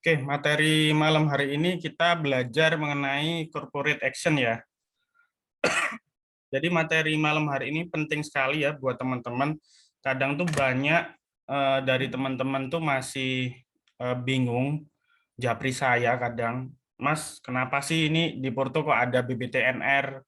Oke, materi malam hari ini kita belajar mengenai corporate action ya. Jadi materi malam hari ini penting sekali ya buat teman-teman. Kadang tuh banyak dari teman-teman tuh masih bingung, japri saya kadang, Mas, kenapa sih ini di Porto kok ada BBTNR?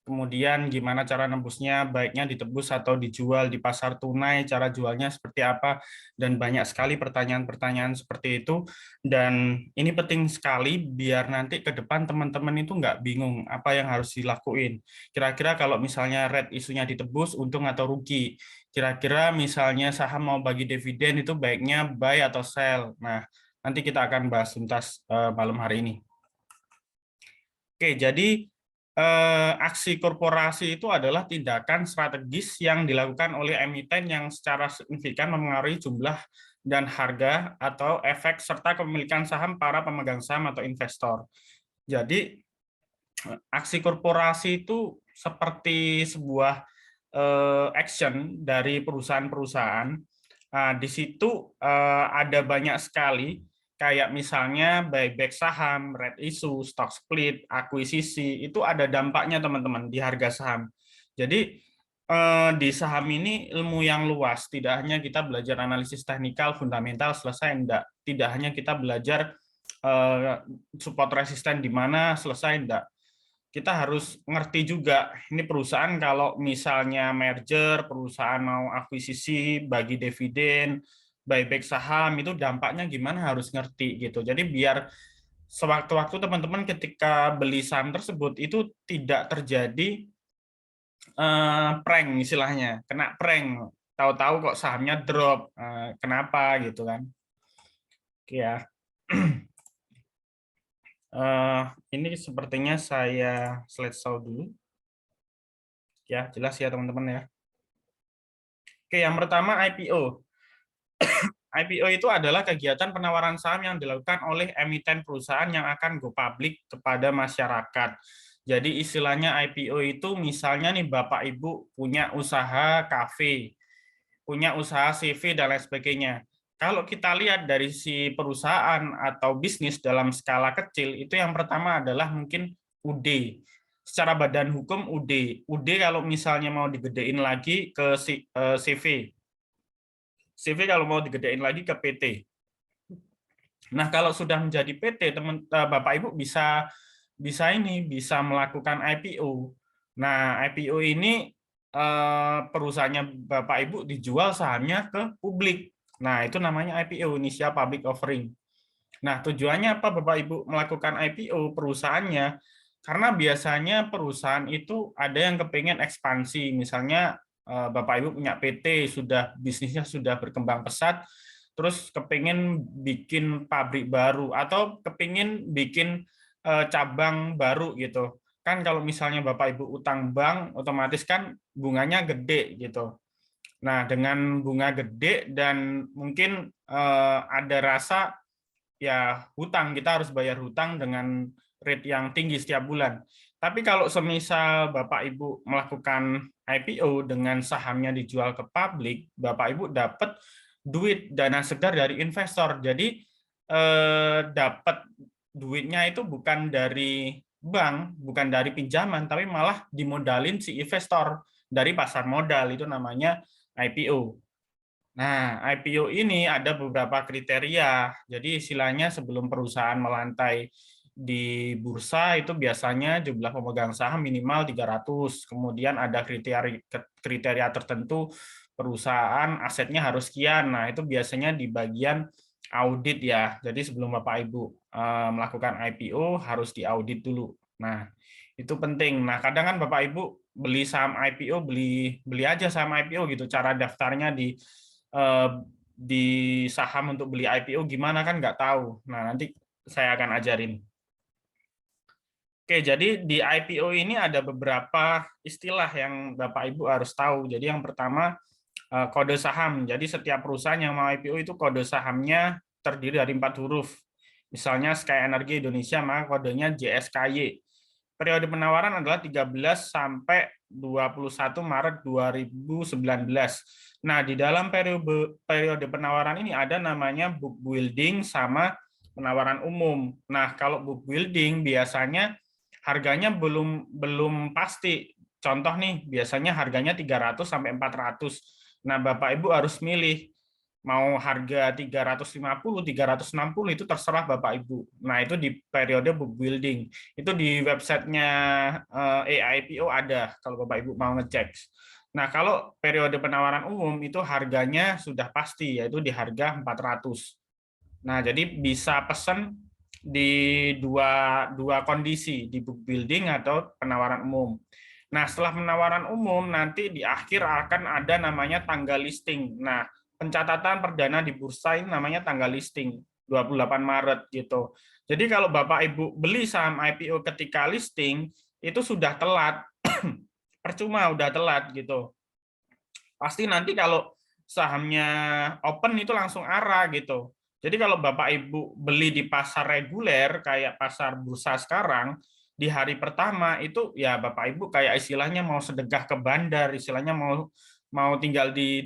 Kemudian gimana cara nembusnya, baiknya ditebus atau dijual di pasar tunai, cara jualnya seperti apa, dan banyak sekali pertanyaan-pertanyaan seperti itu. Dan ini penting sekali biar nanti ke depan teman-teman itu nggak bingung apa yang harus dilakuin. Kira-kira kalau misalnya red isunya ditebus, untung atau rugi. Kira-kira misalnya saham mau bagi dividen itu baiknya buy atau sell. Nah, nanti kita akan bahas tuntas malam hari ini. Oke, jadi aksi korporasi itu adalah tindakan strategis yang dilakukan oleh emiten yang secara signifikan mempengaruhi jumlah dan harga atau efek serta kepemilikan saham para pemegang saham atau investor. Jadi aksi korporasi itu seperti sebuah action dari perusahaan-perusahaan. Nah, di situ ada banyak sekali kayak misalnya buyback saham, red issue, stock split, akuisisi, itu ada dampaknya teman-teman di harga saham. Jadi di saham ini ilmu yang luas, tidak hanya kita belajar analisis teknikal, fundamental, selesai, enggak. Tidak hanya kita belajar support resisten di mana, selesai, enggak. Kita harus ngerti juga, ini perusahaan kalau misalnya merger, perusahaan mau akuisisi, bagi dividen, buyback saham, itu dampaknya gimana harus ngerti gitu. Jadi biar sewaktu-waktu teman-teman ketika beli saham tersebut itu tidak terjadi prank istilahnya, kena prank. Tahu-tahu kok sahamnya drop, kenapa gitu kan. Oke ya. Ini sepertinya saya slideshow dulu. Ya, jelas ya teman-teman ya. Oke, yang pertama IPO. IPO itu adalah kegiatan penawaran saham yang dilakukan oleh emiten perusahaan yang akan go public kepada masyarakat. Jadi istilahnya IPO itu misalnya nih Bapak Ibu punya usaha kafe, punya usaha CV dan lain sebagainya. Kalau kita lihat dari si perusahaan atau bisnis dalam skala kecil, itu yang pertama adalah mungkin UD. Secara badan hukum UD. UD kalau misalnya mau digedein lagi ke CV. CV kalau mau digedein lagi ke PT. Nah, kalau sudah menjadi PT, Bapak Ibu bisa melakukan IPO. Nah, IPO ini perusahaannya Bapak Ibu dijual sahamnya ke publik. Nah, itu namanya IPO, Initial Public Offering. Nah, tujuannya apa Bapak Ibu melakukan IPO perusahaannya? Karena biasanya perusahaan itu ada yang kepengen ekspansi, misalnya Bapak Ibu punya PT, bisnisnya sudah berkembang pesat, terus kepengen bikin pabrik baru atau kepengen bikin cabang baru gitu. Kan kalau misalnya Bapak Ibu utang bank, otomatis kan bunganya gede gitu. Nah, dengan bunga gede dan mungkin ada rasa ya hutang, kita harus bayar hutang dengan rate yang tinggi setiap bulan. Tapi kalau semisal Bapak Ibu melakukan IPO dengan sahamnya dijual ke publik, Bapak Ibu dapat duit dana segar dari investor. Jadi dapat duitnya itu bukan dari bank, bukan dari pinjaman, tapi malah dimodalin si investor dari pasar modal, itu namanya IPO. Nah, IPO ini ada beberapa kriteria. Jadi istilahnya sebelum perusahaan melantai di bursa itu biasanya jumlah pemegang saham minimal 300. Kemudian ada kriteria tertentu perusahaan asetnya harus sekian. Nah, itu biasanya di bagian audit ya. Jadi sebelum Bapak Ibu melakukan IPO harus diaudit dulu. Nah, itu penting. Nah, kadang kan Bapak Ibu beli saham IPO, beli aja saham IPO gitu. Cara daftarnya eh, di saham untuk beli IPO gimana kan nggak tahu. Nah, nanti saya akan ajarin. Oke, jadi di IPO ini ada beberapa istilah yang Bapak Ibu harus tahu. Jadi yang pertama kode saham. Jadi setiap perusahaan yang mau IPO itu kode sahamnya terdiri dari 4 huruf. Misalnya Sky Energy Indonesia, maka kodenya JSKY. Periode penawaran adalah 13 sampai 21 Maret 2019. Nah, di dalam periode penawaran ini ada namanya book building sama penawaran umum. Nah, kalau book building biasanya harganya belum pasti. Contoh nih, biasanya harganya 300 sampai 400. Nah, Bapak Ibu harus milih mau harga 350, 360 itu terserah Bapak Ibu. Nah, itu di periode book building. Itu di websitenya AIPO ada kalau Bapak Ibu mau ngecek. Nah, kalau periode penawaran umum itu harganya sudah pasti, yaitu di harga 400. Nah, jadi bisa pesan di dua kondisi, di book building atau penawaran umum. Nah, setelah penawaran umum, nanti di akhir akan ada namanya tanggal listing. Nah, pencatatan perdana di bursa ini namanya tanggal listing, 28 Maret gitu. Jadi kalau Bapak Ibu beli saham IPO ketika listing, itu sudah telat. Percuma, udah telat gitu. Pasti nanti kalau sahamnya open itu langsung arah gitu. Jadi kalau Bapak Ibu beli di pasar reguler kayak pasar bursa sekarang, di hari pertama itu ya Bapak Ibu kayak istilahnya mau sedekah ke bandar, istilahnya mau mau tinggal di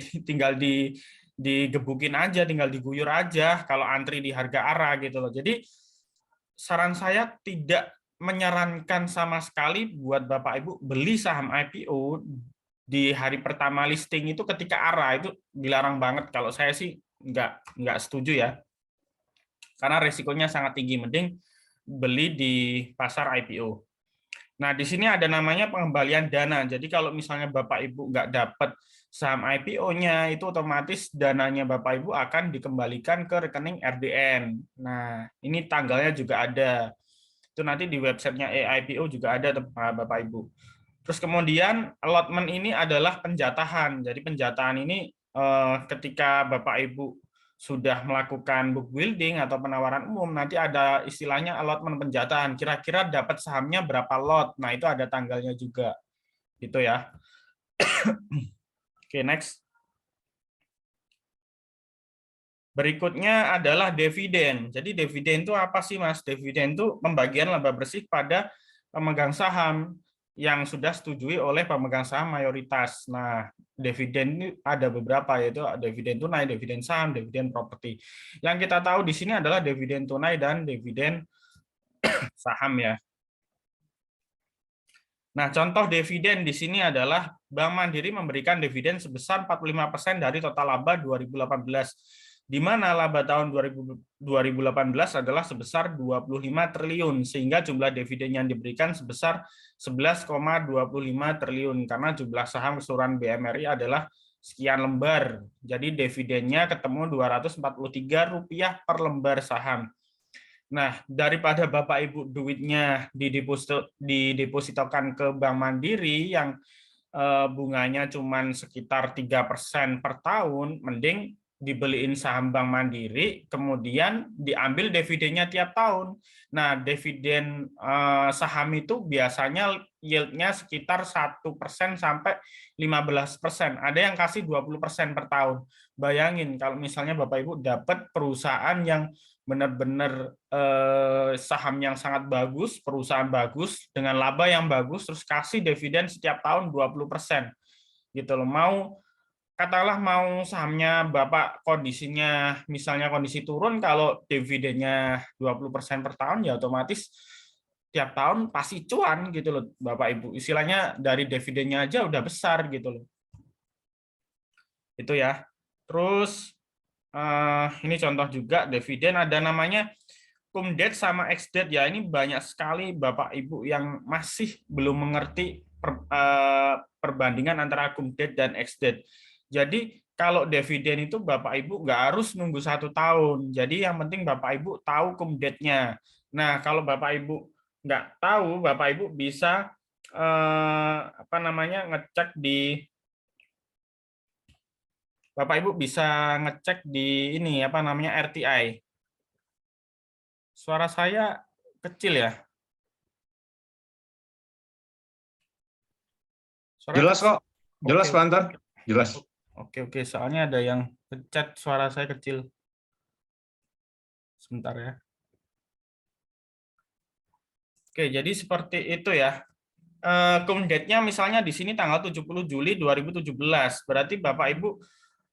digebukin aja, tinggal diguyur aja kalau antri di harga arah gitu loh. Jadi saran saya tidak menyarankan sama sekali buat Bapak Ibu beli saham IPO di hari pertama listing itu ketika arah, itu dilarang banget. Kalau saya sih nggak setuju ya, karena resikonya sangat tinggi. Mending beli di pasar IPO. Nah, di sini ada namanya pengembalian dana. Jadi kalau misalnya Bapak Ibu nggak dapat saham IPO-nya, itu otomatis dananya Bapak Ibu akan dikembalikan ke rekening RDN. Nah, ini tanggalnya juga ada. Itu nanti di websitenya AIPO juga ada, Bapak Ibu. Terus kemudian allotment ini adalah penjatahan. Jadi penjatahan ini ketika Bapak Ibu sudah melakukan book building atau penawaran umum, nanti ada istilahnya allotment penjatahan. Kira-kira dapat sahamnya berapa lot. Nah, itu ada tanggalnya juga. Gitu ya. Oke, next. Berikutnya adalah dividen. Jadi dividen itu apa sih, Mas? Dividen itu pembagian laba bersih pada pemegang saham yang sudah setujui oleh pemegang saham mayoritas. Nah, dividen ini ada beberapa, yaitu dividen tunai, dividen saham, dividen properti. Yang kita tahu di sini adalah dividen tunai dan dividen saham ya. Nah, contoh dividen di sini adalah Bank Mandiri memberikan dividen sebesar 45% dari total laba 2018, di mana laba tahun 2018 adalah sebesar 25 triliun, sehingga jumlah dividen yang diberikan sebesar 11,25 triliun, karena jumlah saham keseluruhan BMRI adalah sekian lembar. Jadi dividennya ketemu Rp243 per lembar saham. Nah, daripada Bapak Ibu duitnya didepositokan ke Bank Mandiri yang bunganya cuma sekitar 3% per tahun, mending dibeliin saham Bank Mandiri, kemudian diambil dividennya tiap tahun. Nah, dividen saham itu biasanya yield-nya sekitar 1% sampai 15%. Ada yang kasih 20% per tahun. Bayangin kalau misalnya Bapak Ibu dapat perusahaan yang benar-benar saham yang sangat bagus, perusahaan bagus dengan laba yang bagus, terus kasih dividen setiap tahun 20%. Gitu loh. Katakanlah mau sahamnya Bapak kondisinya misalnya kondisi turun, kalau dividennya 20% per tahun ya otomatis tiap tahun pasti cuan gitu loh Bapak Ibu. Istilahnya dari dividennya aja udah besar gitu loh. Itu ya. Terus ini contoh juga dividen ada namanya cum-date sama ex-date ya. Ini banyak sekali Bapak Ibu yang masih belum mengerti perbandingan antara cum-date dan ex-date. Jadi kalau dividen itu Bapak Ibu nggak harus nunggu 1 tahun. Jadi yang penting Bapak Ibu tahu cum-date-nya. Nah, kalau Bapak Ibu nggak tahu, Bapak Ibu bisa ngecek di Bapak Ibu bisa ngecek di ini RTI. Suara saya kecil ya? Suara jelas kecil. kok. Jelas, Pak Anton. Jelas. Oke, soalnya ada yang chat suara saya kecil. Sebentar ya. Oke, jadi seperti itu ya. Cum date-nya misalnya di sini tanggal 70 Juli 2017. Berarti Bapak Ibu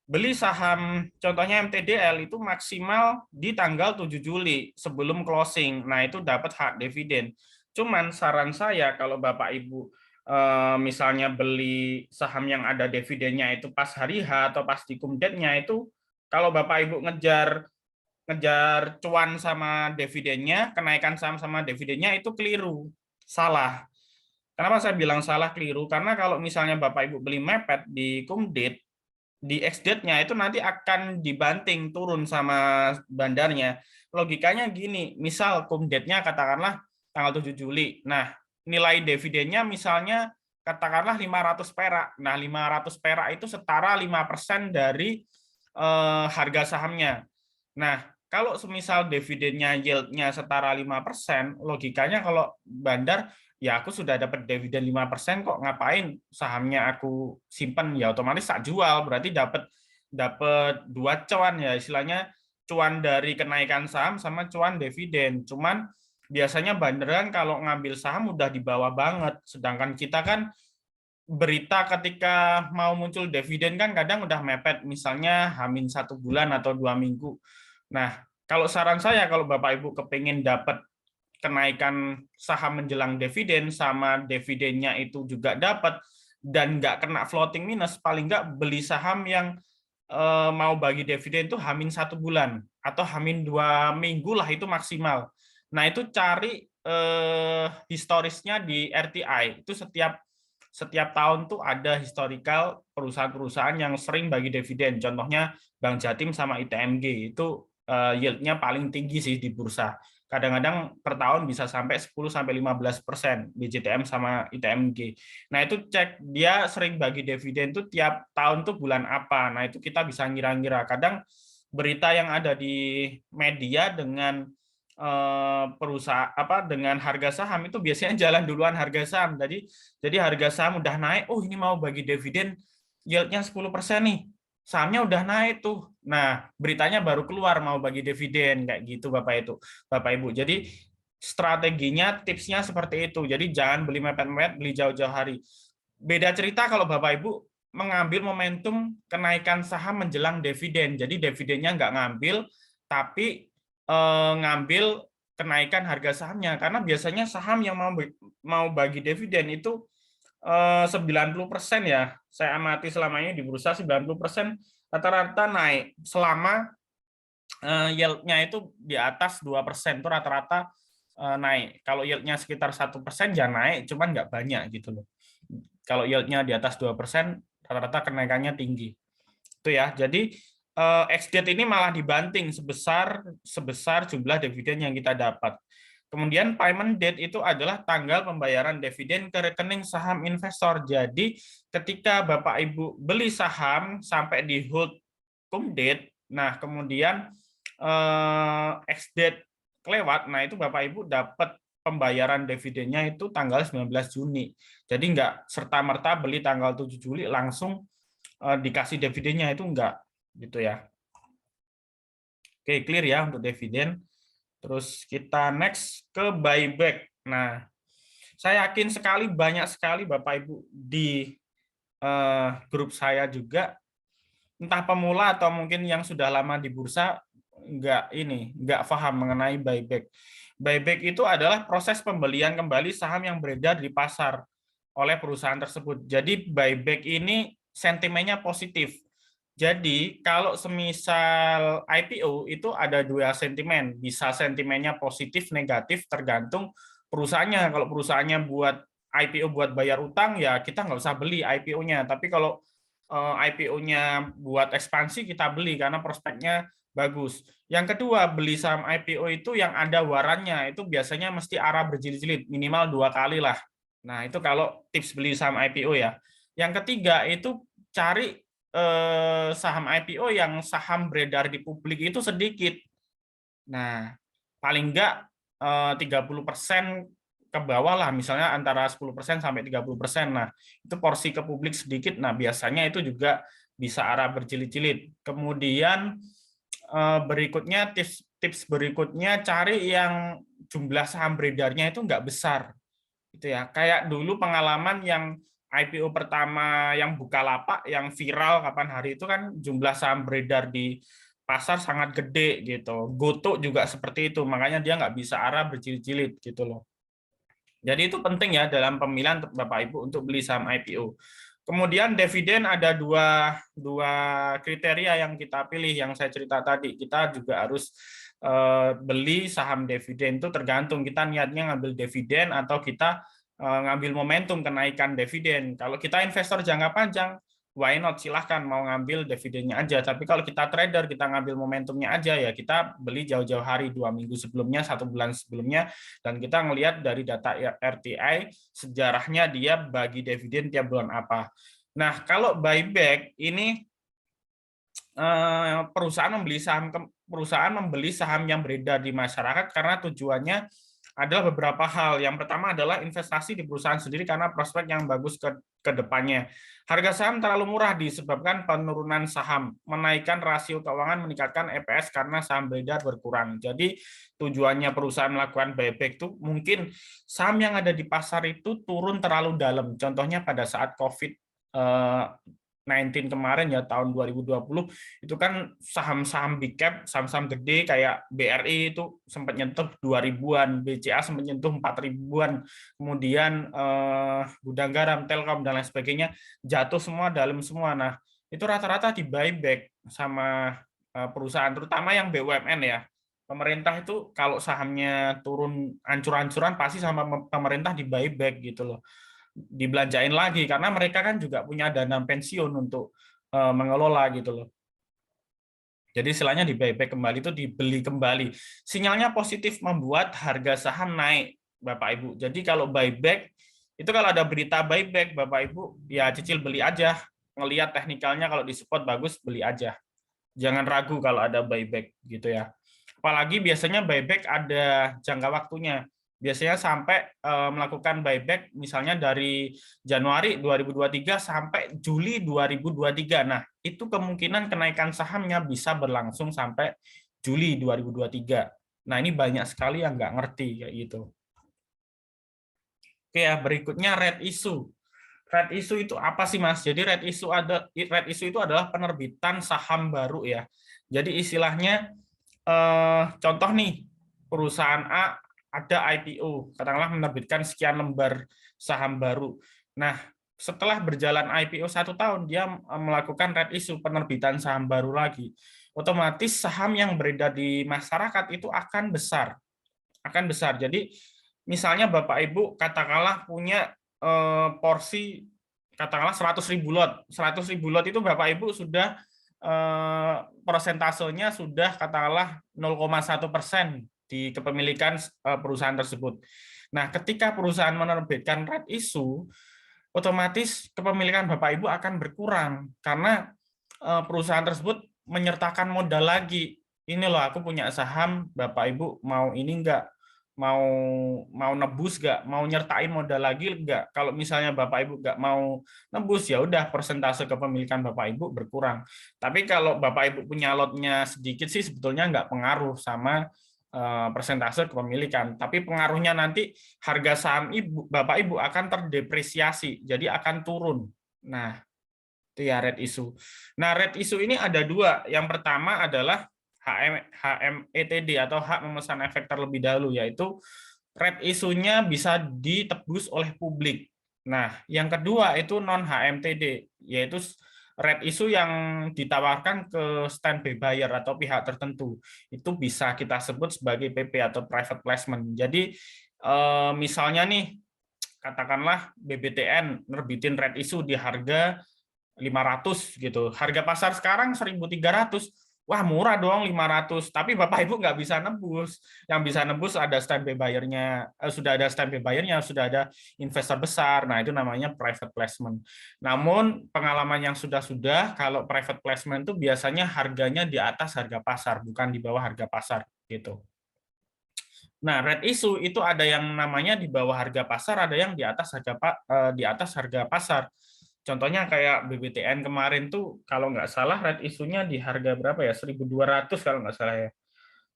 beli saham contohnya MTDL itu maksimal di tanggal 7 Juli sebelum closing. Nah, itu dapat hak dividen. Cuman saran saya kalau Bapak Ibu misalnya beli saham yang ada dividennya itu pas hari H atau pas di kumdetnya itu, kalau Bapak Ibu ngejar ngejar cuan sama dividennya, kenaikan saham sama dividennya itu keliru, salah. Kenapa saya bilang salah keliru? Karena kalau misalnya Bapak Ibu beli mepet di kumdet, di ex-date-nya itu nanti akan dibanting turun sama bandarnya. Logikanya gini, misal kumdate-nya katakanlah tanggal 7 Juli. Nah, nilai dividennya misalnya katakanlah 500 perak. Nah, 500 perak itu setara 5% dari harga sahamnya. Nah, kalau semisal dividennya yield-nya setara 5%, logikanya kalau bandar, ya aku sudah dapat dividen 5% kok, ngapain sahamnya aku simpen, ya otomatis tak jual, berarti dapat dapat dua cuan ya, istilahnya cuan dari kenaikan saham sama cuan dividen. Cuman biasanya bandaran kalau ngambil saham udah di bawah banget, sedangkan kita kan berita ketika mau muncul dividen kan kadang udah mepet, misalnya Hamin 1 bulan atau 2 minggu. Nah, kalau saran saya kalau Bapak Ibu kepingin dapat kenaikan saham menjelang dividen sama dividennya itu juga dapat dan nggak kena floating minus, paling nggak beli saham yang mau bagi dividen itu Hamin 1 bulan atau Hamin 2 minggu lah itu maksimal. Nah, itu cari historisnya di RTI itu setiap tahun tuh ada historical perusahaan-perusahaan yang sering bagi dividen. Contohnya Bank Jatim sama ITMG itu yield-nya paling tinggi sih di bursa. Kadang-kadang per tahun bisa sampai 10-15% BJTM sama ITMG. Nah, itu cek dia sering bagi dividen tuh tiap tahun tuh bulan apa. Nah, itu kita bisa ngira-ngira. Kadang berita yang ada di media dengan perusahaan dengan harga saham itu biasanya jalan duluan harga saham. Jadi harga saham udah naik, oh ini mau bagi dividen yield-nya 10% nih. Sahamnya udah naik tuh. Nah, beritanya baru keluar mau bagi dividen kayak gitu Bapak Ibu. Jadi strateginya, tipsnya seperti itu. Jadi jangan beli mepet-mepet, beli jauh-jauh hari. Beda cerita kalau Bapak Ibu mengambil momentum kenaikan saham menjelang dividen. Jadi dividennya nggak ngambil, tapi ngambil kenaikan harga sahamnya. Karena biasanya saham yang mau bagi dividen itu 90% ya. Saya amati selama ini di bursa 90% rata-rata naik selama yield-nya itu di atas 2%, itu rata-rata naik. Kalau yield-nya sekitar 1% ya naik, cuman nggak banyak gitu loh. Kalau yield-nya di atas 2%, rata-rata kenaikannya tinggi. Itu ya. Jadi ex-date ini malah dibanting sebesar jumlah dividen yang kita dapat. Kemudian payment date itu adalah tanggal pembayaran dividen ke rekening saham investor. Jadi ketika Bapak Ibu beli saham sampai di hold cum date, nah kemudian ex-date kelewat, nah itu Bapak Ibu dapat pembayaran dividennya itu tanggal 19 Juni. Jadi nggak serta-merta beli tanggal 7 Juli langsung dikasih dividennya, itu enggak gitu ya. Oke, clear ya untuk dividen. Terus kita next ke buyback. Nah, saya yakin sekali banyak sekali Bapak Ibu di grup saya juga, entah pemula atau mungkin yang sudah lama di bursa, nggak paham mengenai buyback. Buyback itu adalah proses pembelian kembali saham yang beredar di pasar oleh perusahaan tersebut. Jadi buyback ini sentimennya positif. Jadi kalau semisal IPO itu ada dua sentimen, bisa sentimennya positif, negatif, tergantung perusahaannya. Kalau perusahaannya buat IPO buat bayar utang, ya kita nggak usah beli IPO-nya. Tapi kalau IPO-nya buat ekspansi, kita beli karena prospeknya bagus. Yang kedua, beli saham IPO itu yang ada warannya, itu biasanya mesti arah berjilid-jilid, minimal 2 kali lah. Nah, itu kalau tips beli saham IPO ya. Yang ketiga, itu cari saham IPO yang saham beredar di publik itu sedikit. Nah, paling enggak 30% ke bawah lah, misalnya antara 10% sampai 30%. Nah, itu porsi ke publik sedikit. Nah, biasanya itu juga bisa arah berjilid-jilid. Kemudian berikutnya tips berikutnya cari yang jumlah saham beredarnya itu enggak besar. Gitu ya. Kayak dulu pengalaman yang IPO pertama yang Bukalapak yang viral kapan hari itu kan jumlah saham beredar di pasar sangat gede gitu. Gotoh juga seperti itu, makanya dia nggak bisa arah berjilid-jilid gitu loh. Jadi itu penting ya dalam pemilihan Bapak Ibu untuk beli saham IPO. Kemudian dividen ada dua kriteria yang kita pilih yang saya cerita tadi. Kita juga harus beli saham dividen itu tergantung kita niatnya ngambil dividen atau kita ngambil momentum kenaikan dividen. Kalau kita investor jangka panjang, why not, silahkan mau ngambil dividennya aja. Tapi kalau kita trader, kita ngambil momentumnya aja ya kita beli jauh-jauh hari, 2 minggu sebelumnya, 1 bulan sebelumnya, dan kita ngelihat dari data RTI sejarahnya dia bagi dividen tiap bulan apa. Nah kalau buyback ini perusahaan membeli saham yang beredar di masyarakat karena tujuannya adalah beberapa hal. Yang pertama adalah investasi di perusahaan sendiri karena prospek yang bagus ke depannya. Harga saham terlalu murah disebabkan penurunan saham, menaikkan rasio keuangan, meningkatkan EPS karena saham beredar berkurang. Jadi tujuannya perusahaan melakukan buyback itu mungkin saham yang ada di pasar itu turun terlalu dalam. Contohnya pada saat COVID-19 kemarin ya tahun 2020 itu kan saham-saham big cap, saham-saham gede kayak BRI itu sempat nyentuh 2000-an, BCA sempat nyentuh 4000-an, kemudian Gudang Garam, Telkom dan lain sebagainya jatuh semua dalam semua. Nah, itu rata-rata di buyback sama perusahaan terutama yang BUMN ya. Pemerintah itu kalau sahamnya turun ancur-ancuran pasti sama pemerintah di buyback gitu loh, dibelanjain lagi karena mereka kan juga punya dana pensiun untuk mengelola gitu loh. Jadi istilahnya di buyback kembali itu dibeli kembali. Sinyalnya positif membuat harga saham naik, Bapak Ibu. Jadi kalau buyback itu kalau ada berita buyback, Bapak Ibu ya cicil beli aja. Ngelihat teknikalnya kalau di support bagus beli aja. Jangan ragu kalau ada buyback gitu ya. Apalagi biasanya buyback ada jangka waktunya. Biasanya sampai melakukan buyback misalnya dari Januari 2023 sampai Juli 2023. Nah, itu kemungkinan kenaikan sahamnya bisa berlangsung sampai Juli 2023. Nah, ini banyak sekali yang nggak ngerti kayak gitu. Oke ya, berikutnya red issue. Red issue itu apa sih, Mas? Jadi red issue itu adalah penerbitan saham baru ya. Jadi istilahnya contoh nih, perusahaan A ada IPO, katakanlah menerbitkan sekian lembar saham baru. Nah, setelah berjalan IPO 1 tahun, dia melakukan red issue, penerbitan saham baru lagi. Otomatis saham yang beredar di masyarakat itu akan besar. Jadi, misalnya Bapak Ibu katakanlah punya porsi katakanlah 100.000 lot. 100.000 lot itu Bapak Ibu sudah persentasenya sudah katakanlah 0,1% di kepemilikan perusahaan tersebut. Nah, ketika perusahaan menerbitkan red issue, otomatis kepemilikan Bapak Ibu akan berkurang karena perusahaan tersebut menyertakan modal lagi. Ini loh aku punya saham, Bapak Ibu mau ini enggak? Mau nebus nggak, mau nyertain modal lagi nggak? Kalau misalnya Bapak Ibu nggak mau nebus, ya udah persentase kepemilikan Bapak Ibu berkurang. Tapi kalau Bapak Ibu punya lotnya sedikit sih sebetulnya nggak pengaruh sama persentase kepemilikan. Tapi pengaruhnya nanti harga saham Bapak Ibu akan terdepresiasi, jadi akan turun. Nah, itu ya red issue. Nah, red issue ini ada dua. Yang pertama adalah HMETD atau hak memesan efek terlebih dahulu, yaitu red issue-nya bisa ditebus oleh publik. Nah, yang kedua itu non HMTD, yaitu red issue yang ditawarkan ke standby buyer atau pihak tertentu. Itu bisa kita sebut sebagai PP atau private placement. Jadi misalnya nih, katakanlah BBTN nerbitin red issue di harga 500 gitu. Harga pasar sekarang 1.300. Wah, murah dong 500. Tapi Bapak Ibu nggak bisa nebus. Yang bisa nebus ada standby buyer-nya, sudah ada standby buyer-nya, sudah ada investor besar. Nah, itu namanya private placement. Namun, pengalaman yang sudah-sudah, kalau private placement itu biasanya harganya di atas harga pasar, bukan di bawah harga pasar gitu. Nah, red issue itu ada yang namanya di bawah harga pasar, ada yang di atas harga pasar. Contohnya kayak BBTN kemarin tuh kalau nggak salah red issue-nya di harga berapa ya? 1.200 kalau nggak salah ya.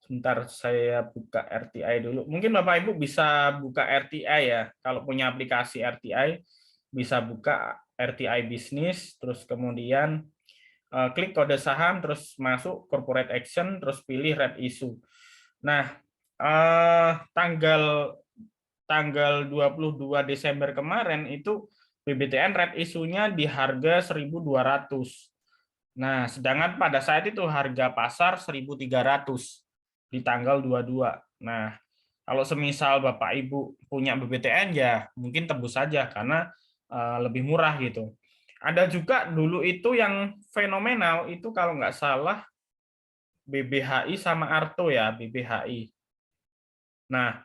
Sebentar saya buka RTI dulu. Mungkin Bapak Ibu bisa buka RTI ya. Kalau punya aplikasi RTI bisa buka RTI Bisnis, terus kemudian klik kode saham, terus masuk corporate action, terus pilih red issue. Nah, tanggal 22 Desember kemarin itu BBTN red issue-nya di harga 1.200. Nah, sedangkan pada saat itu harga pasar 1.300 di tanggal 22. Nah, kalau semisal Bapak Ibu punya BBTN ya mungkin tebus saja karena lebih murah gitu. Ada juga dulu itu yang fenomenal itu kalau nggak salah BBHI sama Arto ya, BBHI. Nah,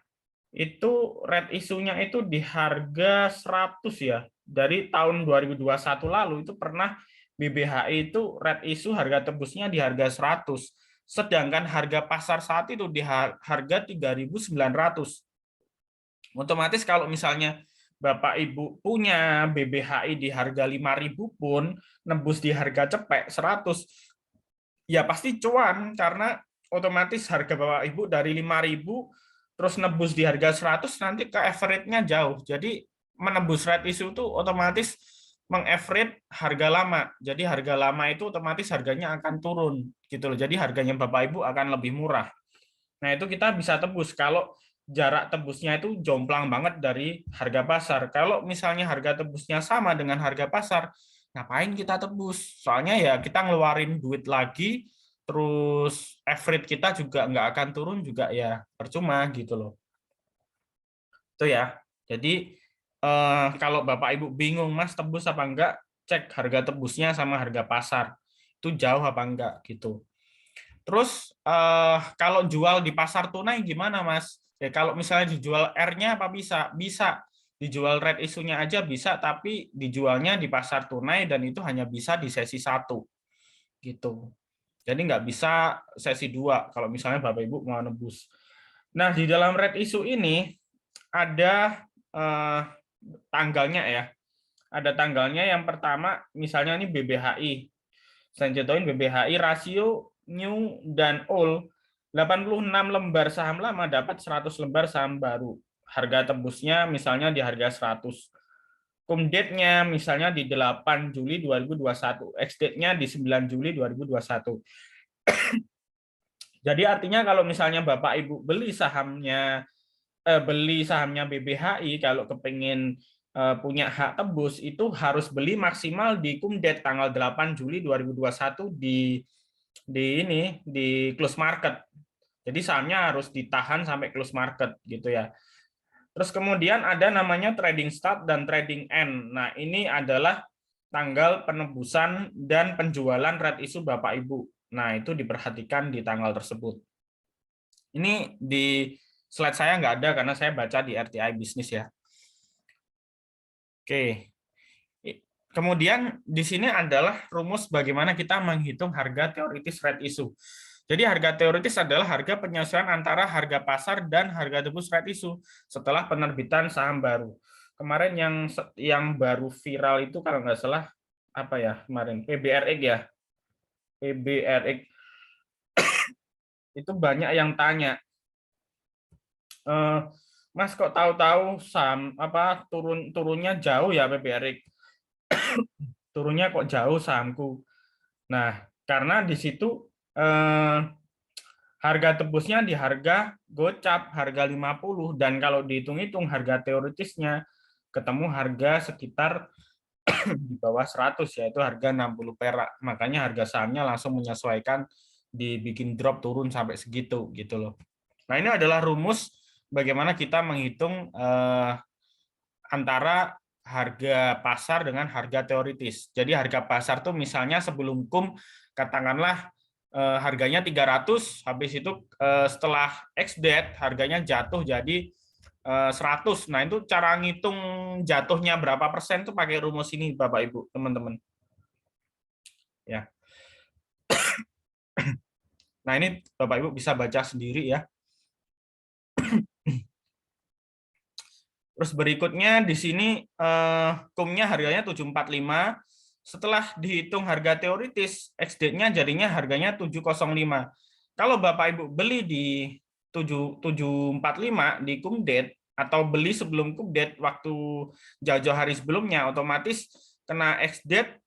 itu red issue-nya itu di harga 100 ya. Dari tahun 2021 lalu itu pernah BBHI itu red issue harga tebusnya di harga 100. Sedangkan harga pasar saat itu di harga 3.900. Otomatis kalau misalnya Bapak Ibu punya BBHI di harga 5.000 pun nembus di harga cepek 100, ya pasti cuan karena otomatis harga Bapak Ibu dari 5.000 terus nebus di harga 100 nanti ke average-nya jauh. Jadi menembus red issue itu otomatis mengaverage harga lama. Jadi harga lama itu otomatis harganya akan turun gitu loh. Jadi harganya Bapak Ibu akan lebih murah. Nah, itu kita bisa tebus kalau jarak tebusnya itu jomplang banget dari harga pasar. Kalau misalnya harga tebusnya sama dengan harga pasar, ngapain kita tebus? Soalnya ya kita ngeluarin duit lagi, terus average kita juga nggak akan turun juga ya percuma gitu loh. Itu ya. Jadi kalau Bapak Ibu bingung Mas tebus apa enggak, cek harga tebusnya sama harga pasar. Itu jauh apa enggak gitu. Terus kalau jual di pasar tunai gimana Mas? Ya, kalau misalnya dijual R-nya apa bisa? Bisa. Dijual red issue-nya aja bisa, tapi dijualnya di pasar tunai dan itu hanya bisa di sesi 1. Gitu. Jadi nggak bisa sesi 2 kalau misalnya Bapak Ibu mau nebus. Nah, di dalam red issue ini ada tanggalnya ya. Ada tanggalnya yang pertama misalnya ini BBHI. Saya contohin BBHI rasio new dan old 86 lembar saham lama dapat 100 lembar saham baru. Harga tebusnya misalnya di harga 100. Cum date-nya misalnya di 8 Juli 2021. Ex-date-nya di 9 Juli 2021. Jadi artinya kalau misalnya Bapak Ibu beli sahamnya BBHI kalau kepingin punya hak tebus itu harus beli maksimal di cum date tanggal 8 Juli 2021 di close market. Jadi sahamnya harus ditahan sampai close market gitu ya. Terus kemudian ada namanya trading start dan trading end. Nah, ini adalah tanggal penebusan dan penjualan red issue Bapak Ibu. Nah, itu diperhatikan di tanggal tersebut. Ini di slide saya nggak ada karena saya baca di RTI Bisnis ya. Oke. Kemudian di sini adalah rumus bagaimana kita menghitung harga teoritis red issue. Jadi harga teoritis adalah harga penyesuaian antara harga pasar dan harga tebus red issue setelah penerbitan saham baru. Kemarin yang baru viral itu kalau nggak salah apa ya kemarin PBRX ya. PBRX itu banyak yang tanya, Mas kok tahu-tahu saham apa turunnya jauh ya PBRX. Turunnya kok jauh sahamku. Nah, karena di situ harga tebusnya di harga gocap, harga 50, dan kalau dihitung-hitung harga teoritisnya ketemu harga sekitar di bawah 100, yaitu harga 60 perak. Makanya harga sahamnya langsung menyesuaikan, dibikin drop turun sampai segitu gitu loh. Nah, ini adalah rumus bagaimana kita menghitung antara harga pasar dengan harga teoritis. Jadi harga pasar tuh misalnya sebelum cum katakanlah harganya 300, habis itu setelah ex-date harganya jatuh jadi 100. Nah, itu cara ngitung jatuhnya berapa persen tuh pakai rumus ini Bapak Ibu, teman-teman. Ya. Nah, ini Bapak Ibu bisa baca sendiri ya. Terus berikutnya di sini cum-nya harganya 745. Setelah dihitung harga teoritis, ex-date-nya jadinya harganya 705. Kalau Bapak Ibu beli di 745 di cum date, atau beli sebelum cup date waktu jauh-jauh hari sebelumnya, otomatis kena ex date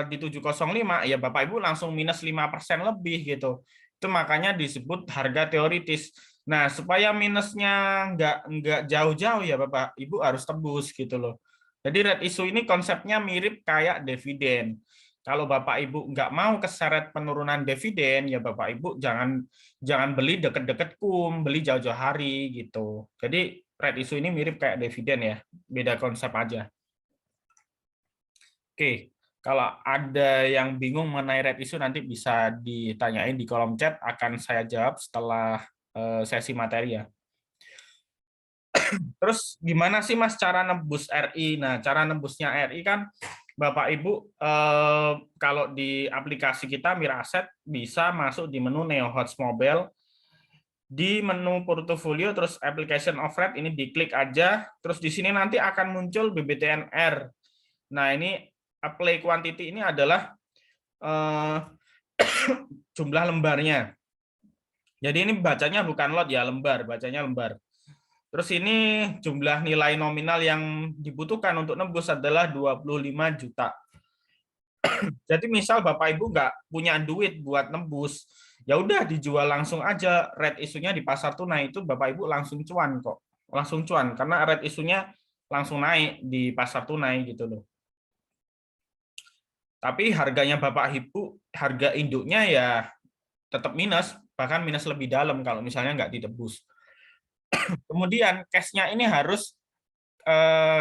di 705 ya Bapak Ibu langsung minus 5% lebih gitu. Itu makanya disebut harga teoritis. Nah, supaya minusnya nggak jauh-jauh ya Bapak Ibu harus tebus gitu loh. Jadi red issue ini konsepnya mirip kayak dividen. Kalau Bapak Ibu nggak mau keseret penurunan dividen, ya Bapak Ibu jangan beli deket-deket kum, beli jauh-jauh hari gitu. Jadi red issue ini mirip kayak dividen ya, beda konsep aja. Oke, kalau ada yang bingung mengenai red issue nanti bisa ditanyain di kolom chat, akan saya jawab setelah sesi materi ya. Terus gimana sih Mas cara nebus RI? Nah, cara nebusnya RI kan Bapak Ibu kalau di aplikasi kita Miraset bisa masuk di menu Neo Hots Mobile, di menu portofolio terus application of rate ini diklik aja, terus di sini nanti akan muncul BBTNR. Nah, ini apply quantity ini adalah jumlah lembarnya. Jadi ini bacanya bukan lot ya, lembar, bacanya lembar. Terus ini jumlah nilai nominal yang dibutuhkan untuk nebus adalah 25 juta. Jadi misal Bapak Ibu nggak punya duit buat nebus, ya udah dijual langsung aja. Red isunya di pasar tunai itu Bapak Ibu langsung cuan kok. Langsung cuan karena red isunya langsung naik di pasar tunai gitu loh. Tapi harganya Bapak Ibu, harga induknya ya tetap minus, bahkan minus lebih dalam kalau misalnya nggak ditebus. Kemudian cash-nya ini harus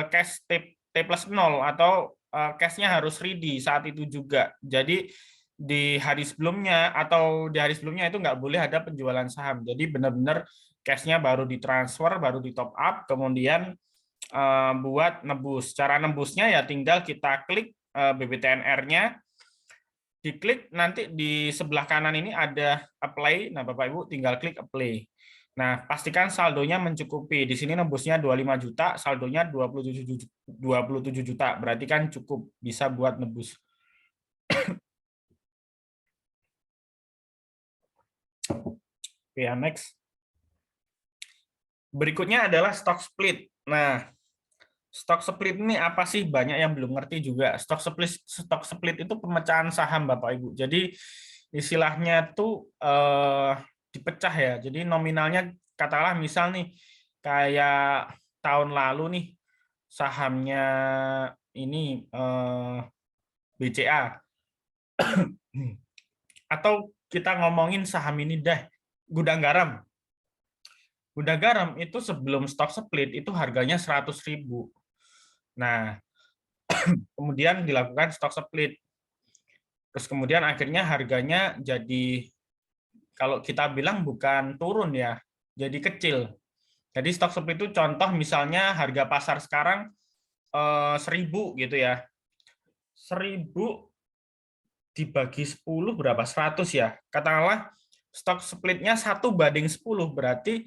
cash T plus 0 atau cash-nya harus ready saat itu juga. Jadi di hari sebelumnya atau di hari sebelumnya itu nggak boleh ada penjualan saham. Jadi benar-benar cash-nya baru ditransfer, baru di top up, kemudian buat nebus. Cara nebusnya ya tinggal kita klik BBTNR-nya, diklik nanti di sebelah kanan ini ada apply. Nah, Bapak Ibu tinggal klik apply. Nah, pastikan saldonya mencukupi. Di sini nebusnya 25 juta, saldonya 27 juta. Berarti kan cukup bisa buat nebus. Oke, next. Berikutnya adalah stock split. Nah, stock split ini apa sih? Banyak yang belum ngerti juga. Stock split itu pemecahan saham, Bapak Ibu. Jadi istilahnya tuh dipecah ya. Jadi nominalnya katakanlah misal nih kayak tahun lalu nih sahamnya ini BCA. Atau kita ngomongin saham ini deh, Gudang Garam. Gudang Garam itu sebelum stock split itu harganya 100.000. Nah, kemudian dilakukan stock split. Terus kemudian akhirnya harganya jadi, kalau kita bilang bukan turun ya, jadi kecil. Jadi stock split itu contoh misalnya harga pasar sekarang 1.000 gitu ya. 1.000 dibagi 10 berapa? 100 ya. Katakanlah stock splitnya 1/10, berarti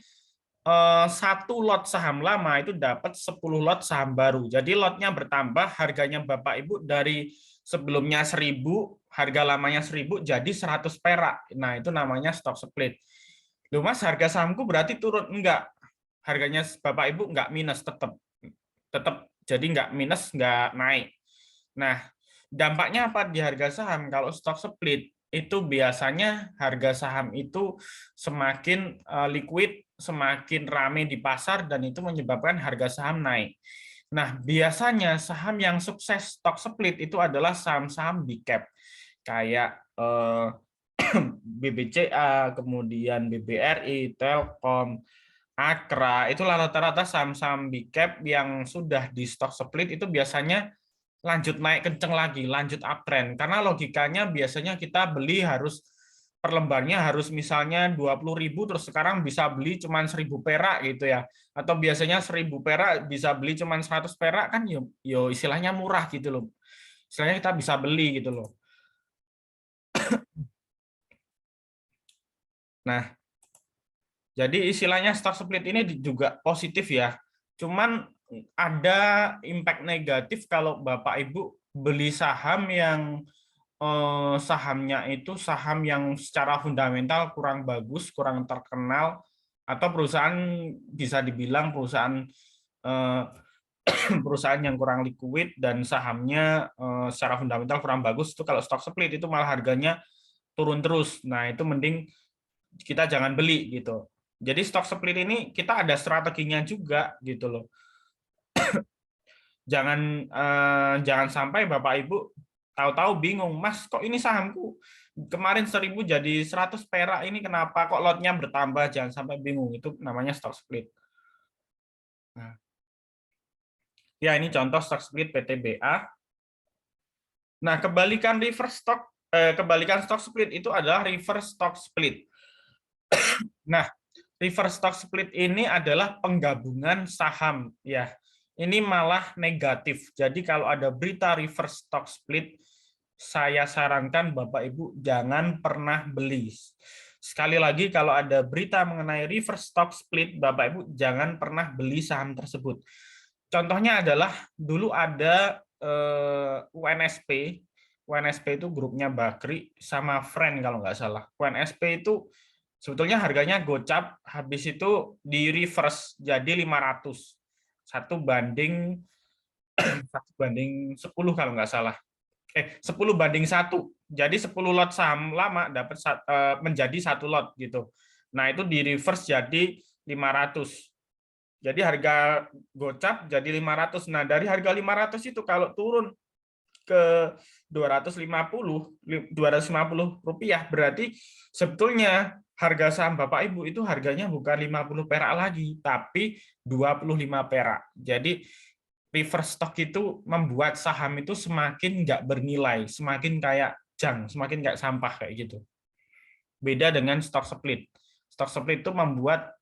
satu lot saham lama itu dapat 10 lot saham baru. Jadi lotnya bertambah, harganya Bapak Ibu dari sebelumnya 1.000, harga lamanya 1.000 jadi 100 perak. Nah, itu namanya stock split. Loh Mas, harga sahamku berarti turun? Enggak. Harganya Bapak Ibu enggak minus, tetap jadi enggak minus, enggak naik. Nah, dampaknya apa di harga saham? Kalau stock split itu biasanya harga saham itu semakin liquid, semakin ramai di pasar, dan itu menyebabkan harga saham naik. Nah, biasanya saham yang sukses stock split itu adalah saham-saham big cap, kayak BBCA, kemudian BBRI, Telkom, Akra, itulah rata-rata saham-saham big cap yang sudah di stock split itu biasanya lanjut naik kenceng lagi, lanjut uptrend. Karena logikanya biasanya kita beli harus per lembarnya harus misalnya 20.000, terus sekarang bisa beli cuma 1.000 perak gitu ya. Atau biasanya 1.000 perak bisa beli cuma 100 perak, kan yo istilahnya murah gitu loh. Istilahnya kita bisa beli gitu loh. Nah, jadi istilahnya stock split ini juga positif ya. Cuman ada impact negatif kalau Bapak Ibu beli saham yang sahamnya itu saham yang secara fundamental kurang bagus, kurang terkenal, atau perusahaan bisa dibilang perusahaan perusahaan yang kurang liquid dan sahamnya secara fundamental kurang bagus, itu kalau stock split itu malah harganya turun terus. Nah, itu mending kita jangan beli gitu. Jadi stock split ini kita ada strateginya juga gitu loh. Jangan sampai Bapak Ibu tahu-tahu bingung, Mas, kok ini sahamku kemarin 1.000 jadi 100 perak, ini kenapa kok lotnya bertambah? Jangan sampai bingung, itu namanya stock split. Nah, ya ini contoh stock split PTBA. Nah, kebalikan stock split itu adalah reverse stock split. Nah, reverse stock split ini adalah penggabungan saham ya. Ini malah negatif. Jadi kalau ada berita reverse stock split, saya sarankan Bapak Ibu jangan pernah beli. Sekali lagi, kalau ada berita mengenai reverse stock split, Bapak Ibu jangan pernah beli saham tersebut. Contohnya adalah dulu ada UNSP. UNSP itu grupnya Bakri sama Friend kalau nggak salah. UNSP itu sebetulnya harganya gocap, habis itu di reverse jadi 500. 1 banding 10 kalau nggak salah. 10 banding 1. Jadi 10 lot saham lama dapat menjadi 1 lot gitu. Nah, itu di reverse jadi 500. Jadi harga gocap jadi 500. Nah, dari harga 500 itu kalau turun ke 250 rupiah, berarti sebetulnya harga saham Bapak Ibu itu harganya bukan 50 perak lagi, tapi 25 perak. Jadi reverse stock itu membuat saham itu semakin nggak bernilai, semakin kayak junk, semakin kayak sampah kayak gitu. Beda dengan stock split. Stock split itu membuat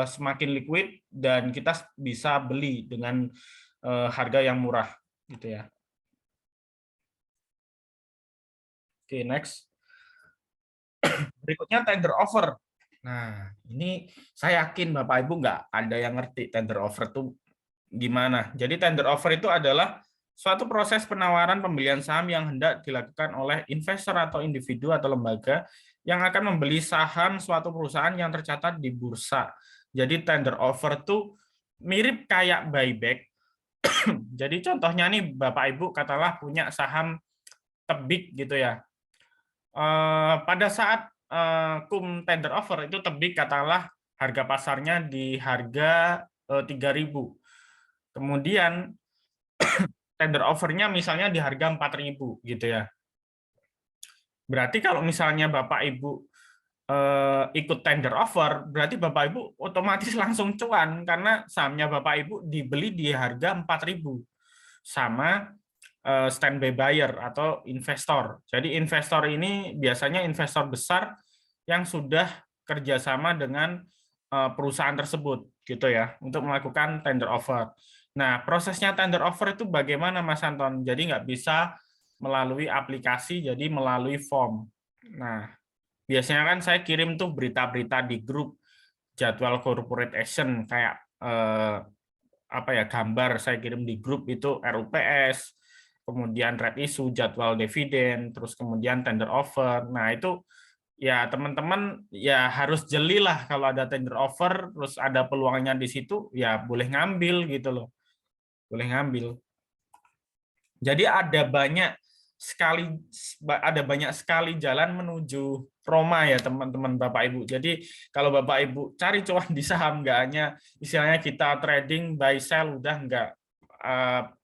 semakin liquid dan kita bisa beli dengan harga yang murah gitu ya. Oke, next. Berikutnya tender offer. Nah, ini saya yakin Bapak Ibu nggak ada yang ngerti tender offer itu gimana. Jadi tender offer itu adalah suatu proses penawaran pembelian saham yang hendak dilakukan oleh investor atau individu atau lembaga yang akan membeli saham suatu perusahaan yang tercatat di bursa. Jadi tender offer itu mirip kayak buyback. Jadi contohnya nih Bapak Ibu katakanlah punya saham Tebik gitu ya. Pada saat tender offer itu Tebik katakanlah harga pasarnya di harga 3.000. Kemudian tender offer-nya misalnya di harga 4.000 gitu ya. Berarti kalau misalnya Bapak Ibu ikut tender offer, berarti Bapak Ibu otomatis langsung cuan karena sahamnya Bapak Ibu dibeli di harga 4.000 sama standby buyer atau investor. Jadi investor ini biasanya investor besar yang sudah kerjasama dengan perusahaan tersebut gitu ya untuk melakukan tender offer. Nah, prosesnya tender offer itu bagaimana Mas Anton? Jadi nggak bisa melalui aplikasi, jadi melalui form. Nah, biasanya kan saya kirim tuh berita-berita di grup jadwal corporate action kayak apa ya, gambar saya kirim di grup itu RUPS, kemudian red issue, jadwal dividen, terus kemudian tender offer. Nah, itu ya teman-teman ya harus jeli lah kalau ada tender offer terus ada peluangnya di situ ya boleh ngambil gitu loh. Boleh ngambil. Jadi ada banyak sekali jalan menuju Roma ya teman-teman Bapak Ibu. Jadi kalau Bapak Ibu cari cuan di saham, nggak hanya istilahnya kita trading buy sell udah nggak.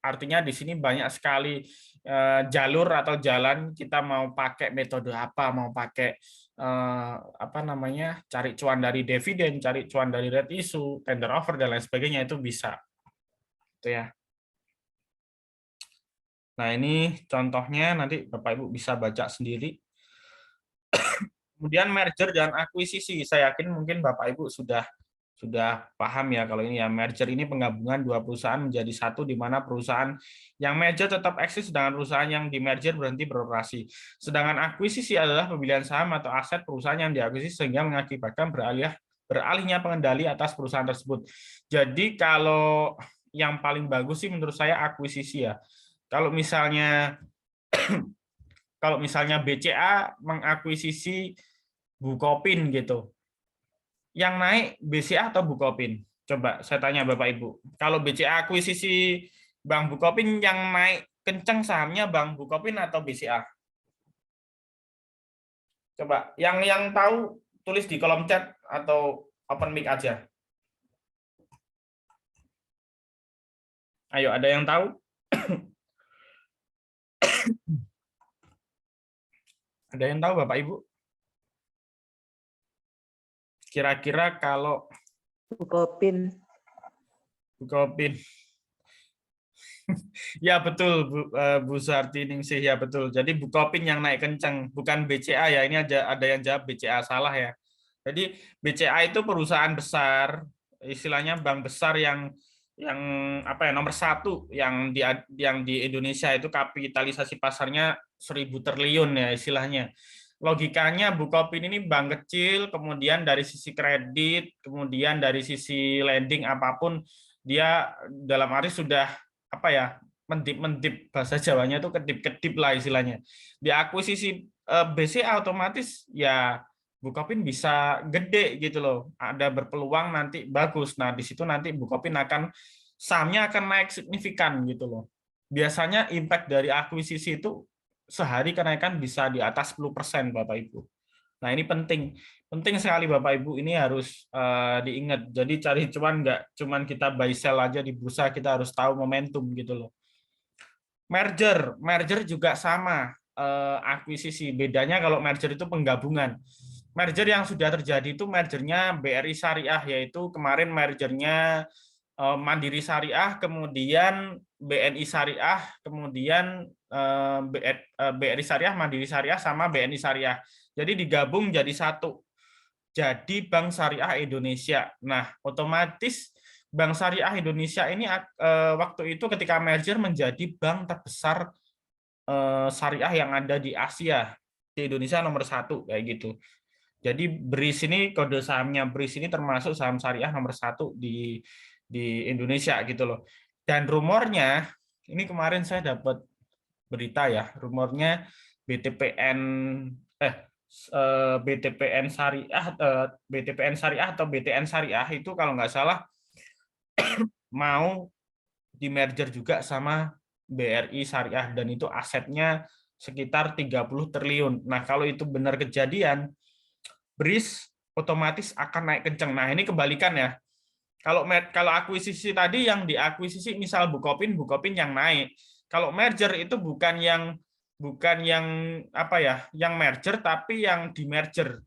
Artinya di sini banyak sekali jalur atau jalan, kita mau pakai metode apa, mau pakai apa namanya, cari cuan dari dividen, cari cuan dari red issue, tender offer dan lain sebagainya, itu bisa. Itu ya. Nah, ini contohnya, nanti Bapak Ibu bisa baca sendiri. Kemudian merger dan akuisisi, saya yakin mungkin Bapak Ibu sudah paham ya kalau ini ya. Merger ini penggabungan dua perusahaan menjadi satu, di mana perusahaan yang merger tetap eksis sedangkan perusahaan yang di merger berhenti beroperasi. Sedangkan akuisisi adalah pembelian saham atau aset perusahaan yang diakuisisi sehingga mengakibatkan beralihnya pengendali atas perusahaan tersebut. Jadi kalau yang paling bagus sih menurut saya akuisisi ya. Kalau misalnya BCA mengakuisisi Bukopin gitu. yang naik BCA atau Bukopin? Coba saya tanya Bapak Ibu. Kalau BCA akuisisi Bank Bukopin, yang naik kenceng sahamnya Bank Bukopin atau BCA? Coba yang tahu tulis di kolom chat atau open mic aja. Ayo, ada yang tahu? Ada yang tahu Bapak Ibu? Kira-kira kalau Bukopin. Bukopin. Ya betul Bu Sarti Ningsih, ya betul. Jadi Bukopin yang naik kencang, bukan BCA ya. Ini ada yang jawab BCA, salah ya. Jadi BCA itu perusahaan besar, istilahnya bank besar yang apa ya, nomor satu yang di Indonesia, itu kapitalisasi pasarnya 1.000 triliun ya istilahnya. Logikanya Bukopin ini bank kecil, kemudian dari sisi kredit, kemudian dari sisi lending apapun, dia dalam arti sudah apa ya, mendip-mendip, bahasa Jawanya itu kedip-kedip lah istilahnya. Di akuisisi BCA otomatis ya Bukopin bisa gede gitu loh, ada berpeluang nanti bagus. Nah di situ nanti Bukopin sahamnya akan naik signifikan gitu loh. Biasanya impact dari akuisisi itu sehari kenaikan bisa di atas 10% Bapak Ibu. Nah ini penting sekali Bapak Ibu, ini harus diingat. Jadi cari cuan nggak cuman kita buy sell aja di bursa, kita harus tahu momentum gitu loh. Merger juga sama, akuisisi. Bedanya kalau merger itu penggabungan. Merger yang sudah terjadi itu mergernya BRI Syariah, yaitu kemarin mergernya Mandiri Syariah, kemudian BNI Syariah, kemudian BRI Syariah, Mandiri Syariah, sama BNI Syariah. Jadi digabung jadi satu. Jadi Bank Syariah Indonesia. Nah, otomatis Bank Syariah Indonesia ini waktu itu ketika merger menjadi bank terbesar syariah yang ada di Asia. Di Indonesia nomor 1 kayak gitu. Jadi BRIS ini, kode sahamnya BRIS ini termasuk saham syariah nomor 1 di Indonesia gitu loh. Dan rumornya, ini kemarin saya dapat berita ya, rumornya BTPN Syariah atau BTN Syariah itu kalau nggak salah mau di merger juga sama BRI Syariah, dan itu asetnya sekitar 30 triliun. Nah, kalau itu benar kejadian, BRIS otomatis akan naik kenceng. Nah, ini kebalikan ya. Kalau akuisisi tadi yang diakuisisi misal Bukopin yang naik. Kalau merger itu bukan yang apa ya, yang merger tapi yang di merger.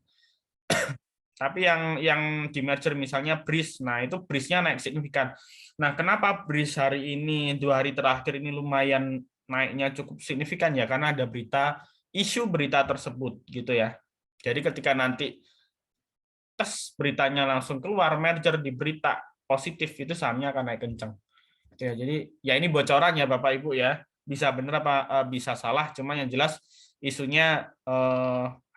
Tapi yang di merger misalnya BRIS. Nah, itu BRIS-nya naik signifikan. Nah, kenapa BRIS hari ini 2 hari terakhir ini lumayan naiknya cukup signifikan ya, karena ada isu berita tersebut gitu ya. Jadi ketika nanti tes beritanya langsung keluar merger di berita positif, itu sahamnya akan naik kencang. Ya, jadi ya ini bocoran ya Bapak Ibu ya. Bisa benar apa bisa salah, cuma yang jelas isunya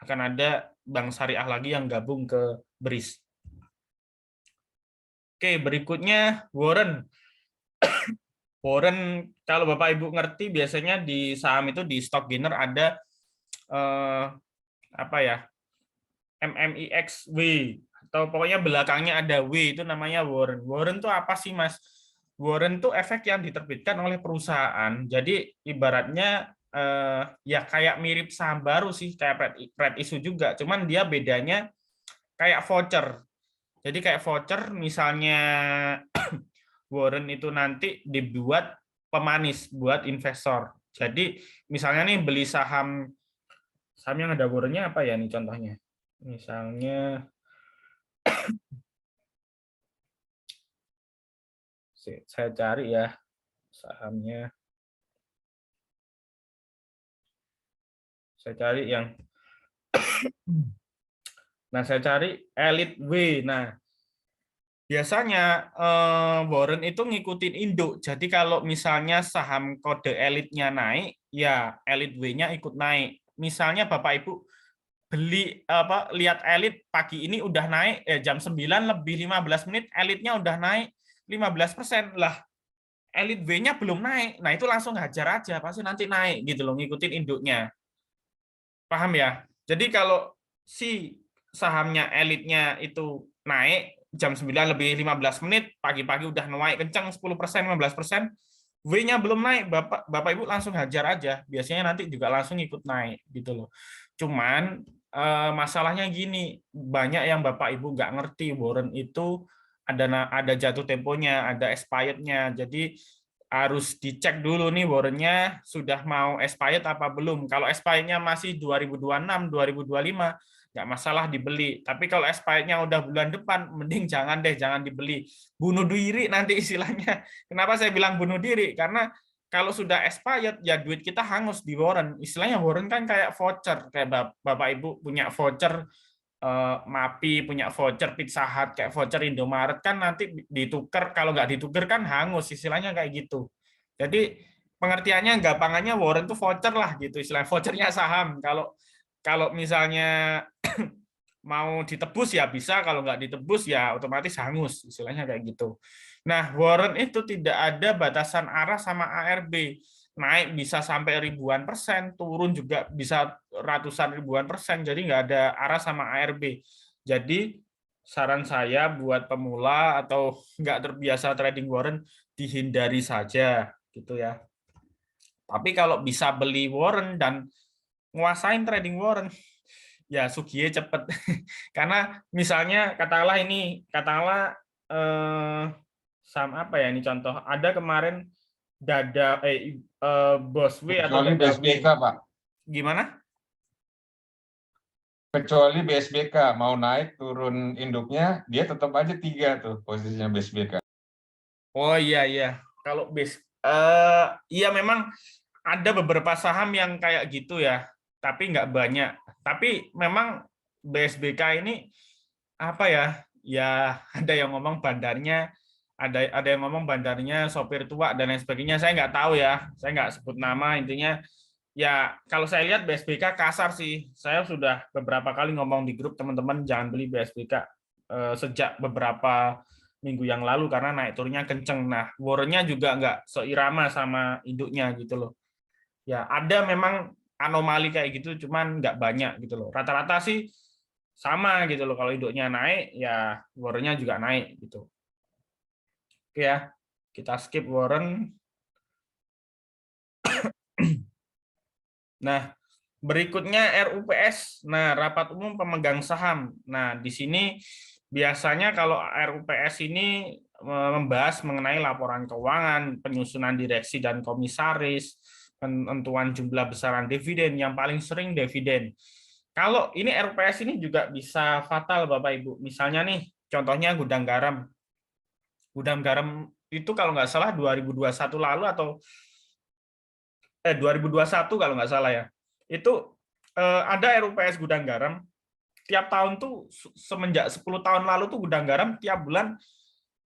akan ada bank syariah lagi yang gabung ke BRIS. Oke, berikutnya Warren. Warren, kalau Bapak Ibu ngerti, biasanya di saham itu di stock gainer ada apa ya, MMIXW, atau pokoknya belakangnya ada W, itu namanya Warren. Warren itu apa sih Mas? Warren itu efek yang diterbitkan oleh perusahaan. Jadi ibaratnya ya kayak mirip saham baru sih, kayak red issue juga. Cuman dia bedanya kayak voucher. Jadi kayak voucher, misalnya Warren itu nanti dibuat pemanis buat investor. Jadi misalnya nih beli saham yang ada Warrennya apa ya nih contohnya? Misalnya saya cari ya sahamnya. Saya cari yang nah, saya cari Elite W. Nah, biasanya Warren itu ngikutin induk. Jadi kalau misalnya saham kode elitnya naik, ya Elite W-nya ikut naik. Misalnya Bapak Ibu beli lihat Elite pagi ini udah naik jam 9 lebih 15 menit, Elite-nya udah naik 15%. Lah, Elite W-nya belum naik. Nah, itu langsung hajar aja, pasti nanti naik gitu loh, ngikutin induknya. Paham ya? Jadi kalau si sahamnya elitnya itu naik jam 9 lebih 15 menit, pagi-pagi udah naik kencang 10%, 15%, W-nya belum naik, Bapak Ibu langsung hajar aja. Biasanya nanti juga langsung ikut naik gitu loh. Cuman masalahnya gini, banyak yang Bapak Ibu nggak ngerti warren itu ada jatuh temponya, ada expired-nya. Jadi harus dicek dulu nih warrennya sudah mau expired apa belum. Kalau expired-nya masih 2026, 2025, nggak masalah dibeli. Tapi kalau expired-nya udah bulan depan, mending jangan deh, jangan dibeli. Bunuh diri nanti istilahnya. Kenapa saya bilang bunuh diri? Karena kalau sudah expired, ya duit kita hangus di warren. Istilahnya warren kan kayak voucher, kayak Bapak Ibu punya voucher MAPI, punya voucher Pizza Hut, kayak voucher Indomaret kan nanti ditukar, kalau nggak ditukar kan hangus, istilahnya kayak gitu. Jadi pengertiannya gampangannya warren itu voucher lah gitu, istilah vouchernya saham. Kalau kalau misalnya mau ditebus ya bisa, kalau nggak ditebus ya otomatis hangus, istilahnya kayak gitu. Nah, warren itu tidak ada batasan arah sama ARB. Naik bisa sampai ribuan persen, turun juga bisa ratusan ribuan persen, jadi nggak ada arah sama ARB. Jadi saran saya buat pemula atau nggak terbiasa trading warren, dihindari saja gitu ya. Tapi kalau bisa beli warren dan nguasain trading warren, ya sugiye cepet. Karena misalnya katakanlah saham apa ya ini contoh, ada kemarin Bos W atau Kecuali Dada W. BSBK, Pak. Gimana? Kecuali BSBK mau naik turun induknya, dia tetap aja 3 tuh posisinya BSBK. Oh iya iya. Kalau iya memang ada beberapa saham yang kayak gitu ya, tapi nggak banyak. Tapi memang BSBK ini apa ya? Ya ada yang ngomong bandarnya, ada yang ngomong bandarnya sopir tua dan lain sebagainya. Saya nggak tahu ya, saya nggak sebut nama. Intinya ya kalau saya lihat BSBK kasar sih. Saya sudah beberapa kali ngomong di grup teman-teman jangan beli BSBK sejak beberapa minggu yang lalu karena naik turunnya kenceng. Nah, warrennya juga nggak seirama sama induknya gitu loh. Ya ada memang anomali kayak gitu, cuman nggak banyak gitu loh. Rata-rata sih sama gitu loh. Kalau induknya naik, ya warrennya juga naik gitu. Oke ya, kita skip warren. Nah, berikutnya RUPS. Nah, rapat umum pemegang saham. Nah, di sini biasanya kalau RUPS ini membahas mengenai laporan keuangan, penyusunan direksi dan komisaris, penentuan jumlah besaran dividen, yang paling sering dividen. Kalau ini RUPS ini juga bisa fatal Bapak Ibu. Misalnya nih, contohnya gudang garam. Gudang garam itu kalau nggak salah 2021 lalu atau 2021 kalau nggak salah ya. Itu ada RUPS gudang garam. Tiap tahun tuh semenjak 10 tahun lalu tuh gudang garam tiap bulan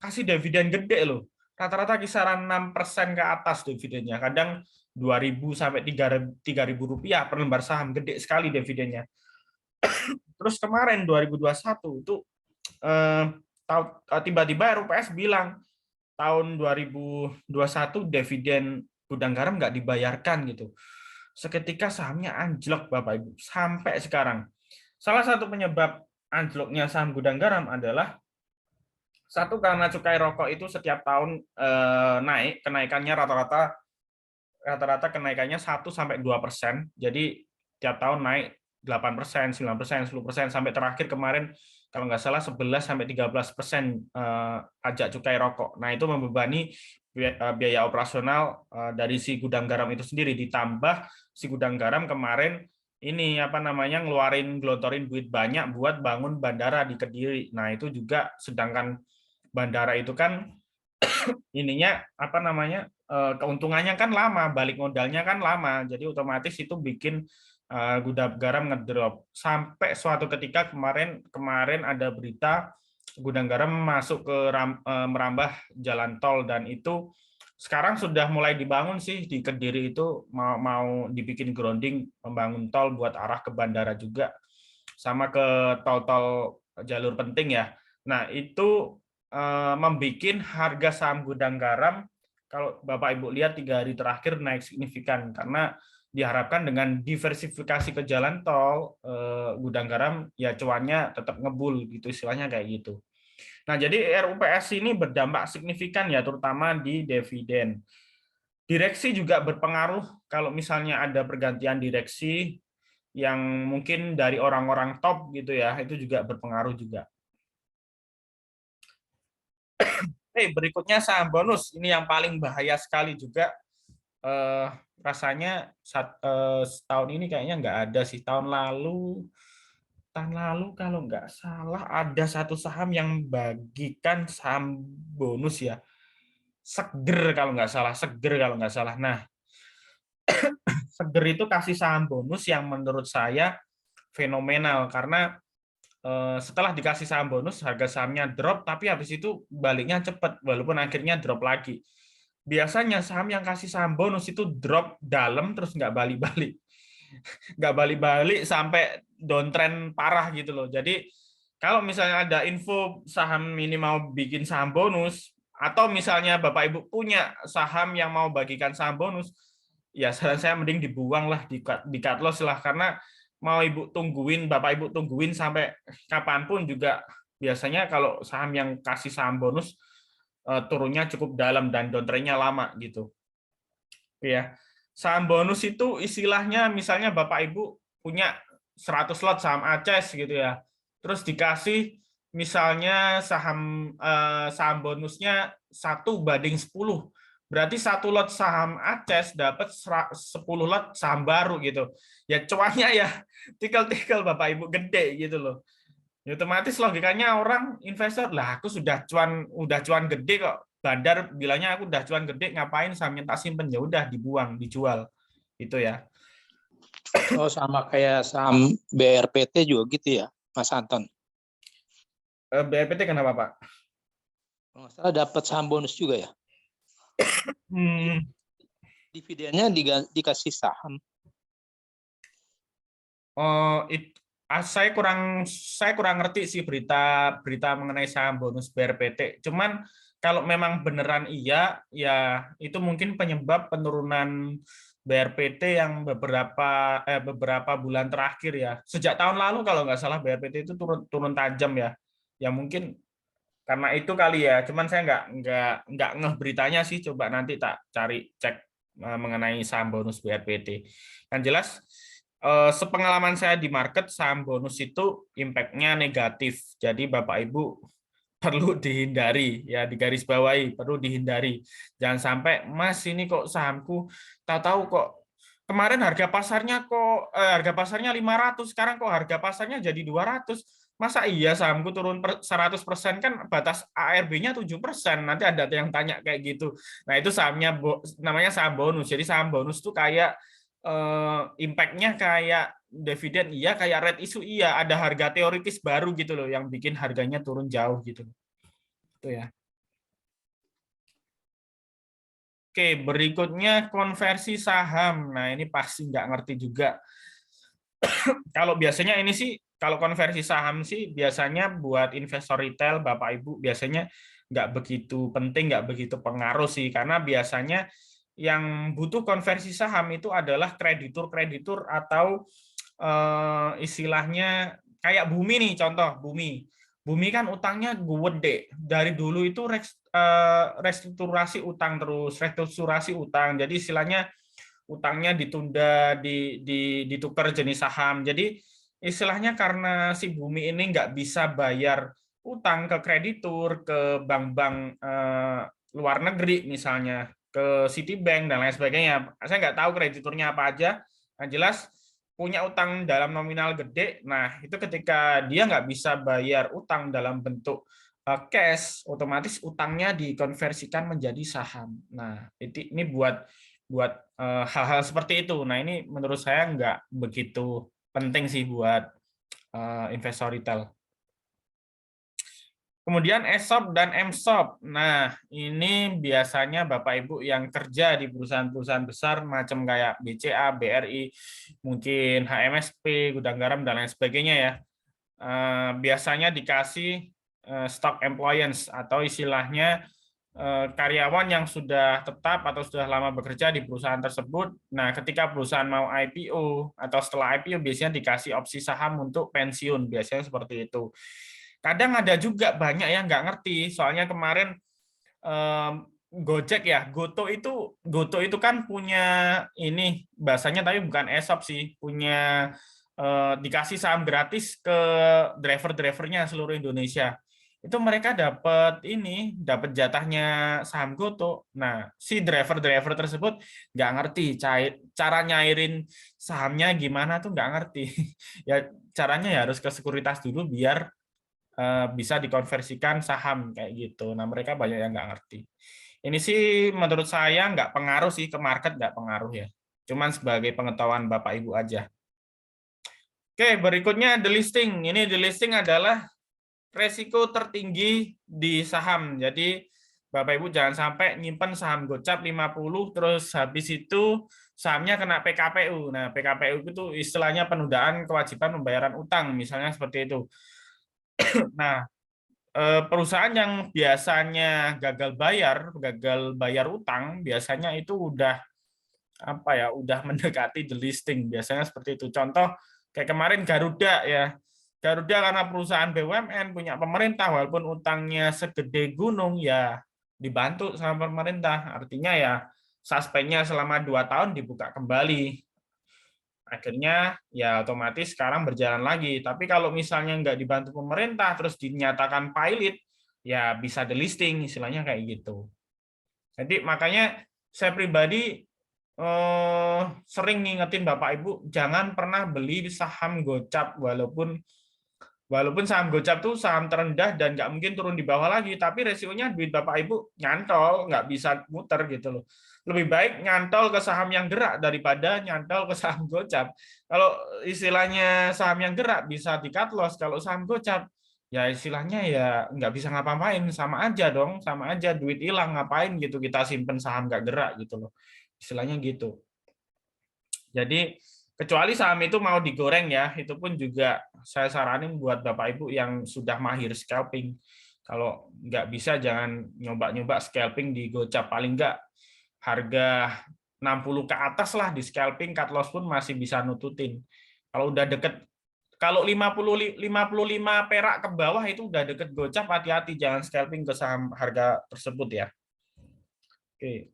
kasih dividen gede loh. Rata-rata kisaran 6% ke atas dividennya. Kadang 2.000 sampai 3.000 rupiah per lembar saham, gede sekali dividennya. Terus kemarin 2021 itu tiba-tiba RUPS bilang tahun 2021 dividen gudang garam nggak dibayarkan gitu. Seketika sahamnya anjlok Bapak Ibu sampai sekarang. Salah satu penyebab anjloknya saham gudang garam adalah satu karena cukai rokok itu setiap tahun naik, kenaikannya rata-rata kenaikannya 1-2%. Jadi tiap tahun naik 8%, 9%, 10%, sampai terakhir kemarin kalau nggak salah 11-13% pajak cukai rokok. Nah, itu membebani biaya operasional dari si gudang garam itu sendiri, ditambah si gudang garam kemarin ini apa namanya gelontorin duit banyak buat bangun bandara di Kediri. Nah, itu juga sedangkan bandara itu kan ininya apa namanya keuntungannya kan lama, balik modalnya kan lama, jadi otomatis itu bikin gudang garam ngedrop sampai suatu ketika kemarin ada berita gudang garam masuk ke merambah jalan tol dan itu sekarang sudah mulai dibangun sih di Kediri itu mau dibikin grounding membangun tol buat arah ke bandara juga sama ke tol-tol jalur penting ya. Nah, itu membuat harga saham gudang garam kalau Bapak Ibu lihat 3 hari terakhir naik signifikan karena diharapkan dengan diversifikasi ke jalan tol, gudang garam ya cuannya tetap ngebul gitu, istilahnya kayak gitu. Nah, jadi RUPS ini berdampak signifikan ya, terutama di dividen. Direksi juga berpengaruh kalau misalnya ada pergantian direksi yang mungkin dari orang-orang top gitu ya, itu juga berpengaruh juga. Berikutnya saham bonus, ini yang paling bahaya sekali juga. Rasanya tahun ini kayaknya nggak ada sih. Tahun lalu kalau nggak salah ada satu saham yang bagikan saham bonus ya. Seger kalau nggak salah, Seger kalau nggak salah. Nah, Seger itu kasih saham bonus yang menurut saya fenomenal karena setelah dikasih saham bonus harga sahamnya drop, tapi habis itu baliknya cepat walaupun akhirnya drop lagi. Biasanya saham yang kasih saham bonus itu drop dalam terus nggak balik-balik sampai downtrend parah gitu loh. Jadi kalau misalnya ada info saham ini mau bikin saham bonus, atau misalnya Bapak Ibu punya saham yang mau bagikan saham bonus, ya saran saya mending dibuang lah, di cut loss lah, karena mau Bapak Ibu tungguin sampai kapanpun juga biasanya kalau saham yang kasih saham bonus turunnya cukup dalam dan downtrendnya lama gitu. Ya, saham bonus itu istilahnya misalnya Bapak Ibu punya 100 lot saham ACES gitu ya. Terus dikasih misalnya saham bonusnya 1:10. Berarti 1 lot saham ACES dapat 10 lot saham baru gitu. Ya cuannya ya tikel-tikel Bapak Ibu gede gitu loh. Ya, otomatis logikanya orang investor, lah aku udah cuan gede kok. Bandar bilangnya aku udah cuan gede, ngapain sahamnya tak simpen, ya udah dibuang, dijual. Itu ya. Oh, sama kayak saham BRPT juga gitu ya, Mas Anton? BRPT kenapa, Pak? Kalau nggak salah dapat saham bonus juga ya? Dividennya dikasih saham. Oh, saya kurang ngerti sih berita mengenai saham bonus BRPT. Cuman kalau memang beneran iya, ya itu mungkin penyebab penurunan BRPT yang beberapa bulan terakhir ya. Sejak tahun lalu kalau nggak salah BRPT itu turun tajam ya. Ya mungkin karena itu kali ya. Cuman saya nggak ngeh beritanya sih. Coba nanti tak cari cek mengenai saham bonus BRPT. Yang jelas sepengalaman saya di market, saham bonus itu impact-nya negatif. Jadi Bapak Ibu perlu dihindari, ya digarisbawahi, perlu dihindari. Jangan sampai, Mas ini kok sahamku tahu-tahu kok kemarin harga pasarnya 500, sekarang kok harga pasarnya jadi 200. Masa iya sahamku turun 100%, kan batas ARB-nya 7%. Nanti ada yang tanya kayak gitu. Nah, itu namanya saham bonus. Jadi saham bonus tuh kayak impact-nya kayak dividen iya, kayak red issue iya, ada harga teoritis baru gitu loh yang bikin harganya turun jauh gitu. Itu ya. Oke, berikutnya konversi saham. Nah, ini pasti nggak ngerti juga. Kalau biasanya ini sih, kalau konversi saham sih biasanya buat investor retail, Bapak Ibu, biasanya nggak begitu penting, nggak begitu pengaruh sih, karena biasanya yang butuh konversi saham itu adalah kreditur-kreditur atau istilahnya kayak Bumi nih, contoh Bumi. Bumi kan utangnya gede. Dari dulu itu restrukturasi utang terus, restrukturasi utang. Jadi istilahnya utangnya ditunda, ditukar jenis saham. Jadi istilahnya karena si Bumi ini nggak bisa bayar utang ke kreditur, ke bank-bank luar negeri misalnya, ke Citibank dan lain sebagainya. Saya nggak tahu krediturnya apa aja. Yang jelas punya utang dalam nominal gede. Nah, itu ketika dia nggak bisa bayar utang dalam bentuk cash, otomatis utangnya dikonversikan menjadi saham. Nah, ini buat hal-hal seperti itu. Nah, ini menurut saya nggak begitu penting sih buat investor retail. Kemudian ESOP dan MSOP. Nah, ini biasanya Bapak Ibu yang kerja di perusahaan-perusahaan besar macam kayak BCA, BRI, mungkin HMSP, Gudang Garam, dan lain sebagainya ya. Biasanya dikasih stock employance atau istilahnya karyawan yang sudah tetap atau sudah lama bekerja di perusahaan tersebut. Nah, ketika perusahaan mau IPO atau setelah IPO biasanya dikasih opsi saham untuk pensiun, biasanya seperti itu. Kadang ada juga banyak yang nggak ngerti, soalnya kemarin Gojek ya, Goto itu kan punya ini bahasanya tapi bukan ESOP sih, punya dikasih saham gratis ke driver-drivernya seluruh Indonesia. Itu mereka dapat jatahnya saham Goto. Nah, si driver-driver tersebut nggak ngerti cara nyairin sahamnya gimana tuh nggak ngerti. Ya caranya ya harus ke sekuritas dulu biar bisa dikonversikan saham kayak gitu. Nah, mereka banyak yang nggak ngerti. Ini sih menurut saya nggak pengaruh sih ke market, nggak pengaruh ya. Cuman sebagai pengetahuan Bapak Ibu aja. Oke, berikutnya delisting. Ini delisting adalah resiko tertinggi di saham. Jadi Bapak Ibu jangan sampai nyimpen saham gocap 50 terus habis itu sahamnya kena PKPU. Nah, PKPU itu istilahnya penundaan kewajiban pembayaran utang, misalnya seperti itu. Nah, perusahaan yang biasanya gagal bayar utang, biasanya itu udah mendekati delisting. Biasanya seperti itu. Contoh kayak kemarin Garuda ya. Garuda karena perusahaan BUMN punya pemerintah, walaupun utangnya segede gunung ya dibantu sama pemerintah. Artinya ya suspendnya selama 2 tahun dibuka kembali. Akhirnya ya otomatis sekarang berjalan lagi. Tapi kalau misalnya nggak dibantu pemerintah terus dinyatakan pilot, ya bisa delisting istilahnya kayak gitu. Jadi makanya saya pribadi sering ngingetin Bapak Ibu jangan pernah beli saham gocap walaupun saham gocap tuh saham terendah dan nggak mungkin turun di bawah lagi, tapi resikonya duit Bapak Ibu nyantol, nggak bisa muter gitu loh. Lebih baik nyantol ke saham yang gerak daripada nyantol ke saham gocap. Kalau istilahnya saham yang gerak bisa di cut loss, kalau saham gocap ya istilahnya ya nggak bisa ngapa-ngapain, sama aja dong, sama aja duit hilang, ngapain gitu kita simpen saham nggak gerak gitu loh. Istilahnya gitu. Jadi kecuali saham itu mau digoreng ya, itu pun juga saya saranin buat Bapak Ibu yang sudah mahir scalping. Kalau nggak bisa jangan nyoba-nyoba scalping di gocap, paling nggak harga 60 ke atas lah di scalping, cut loss pun masih bisa nututin. Kalau udah deket, kalau 55 perak ke bawah itu udah deket gocap, hati-hati jangan scalping ke saham harga tersebut ya. Oke.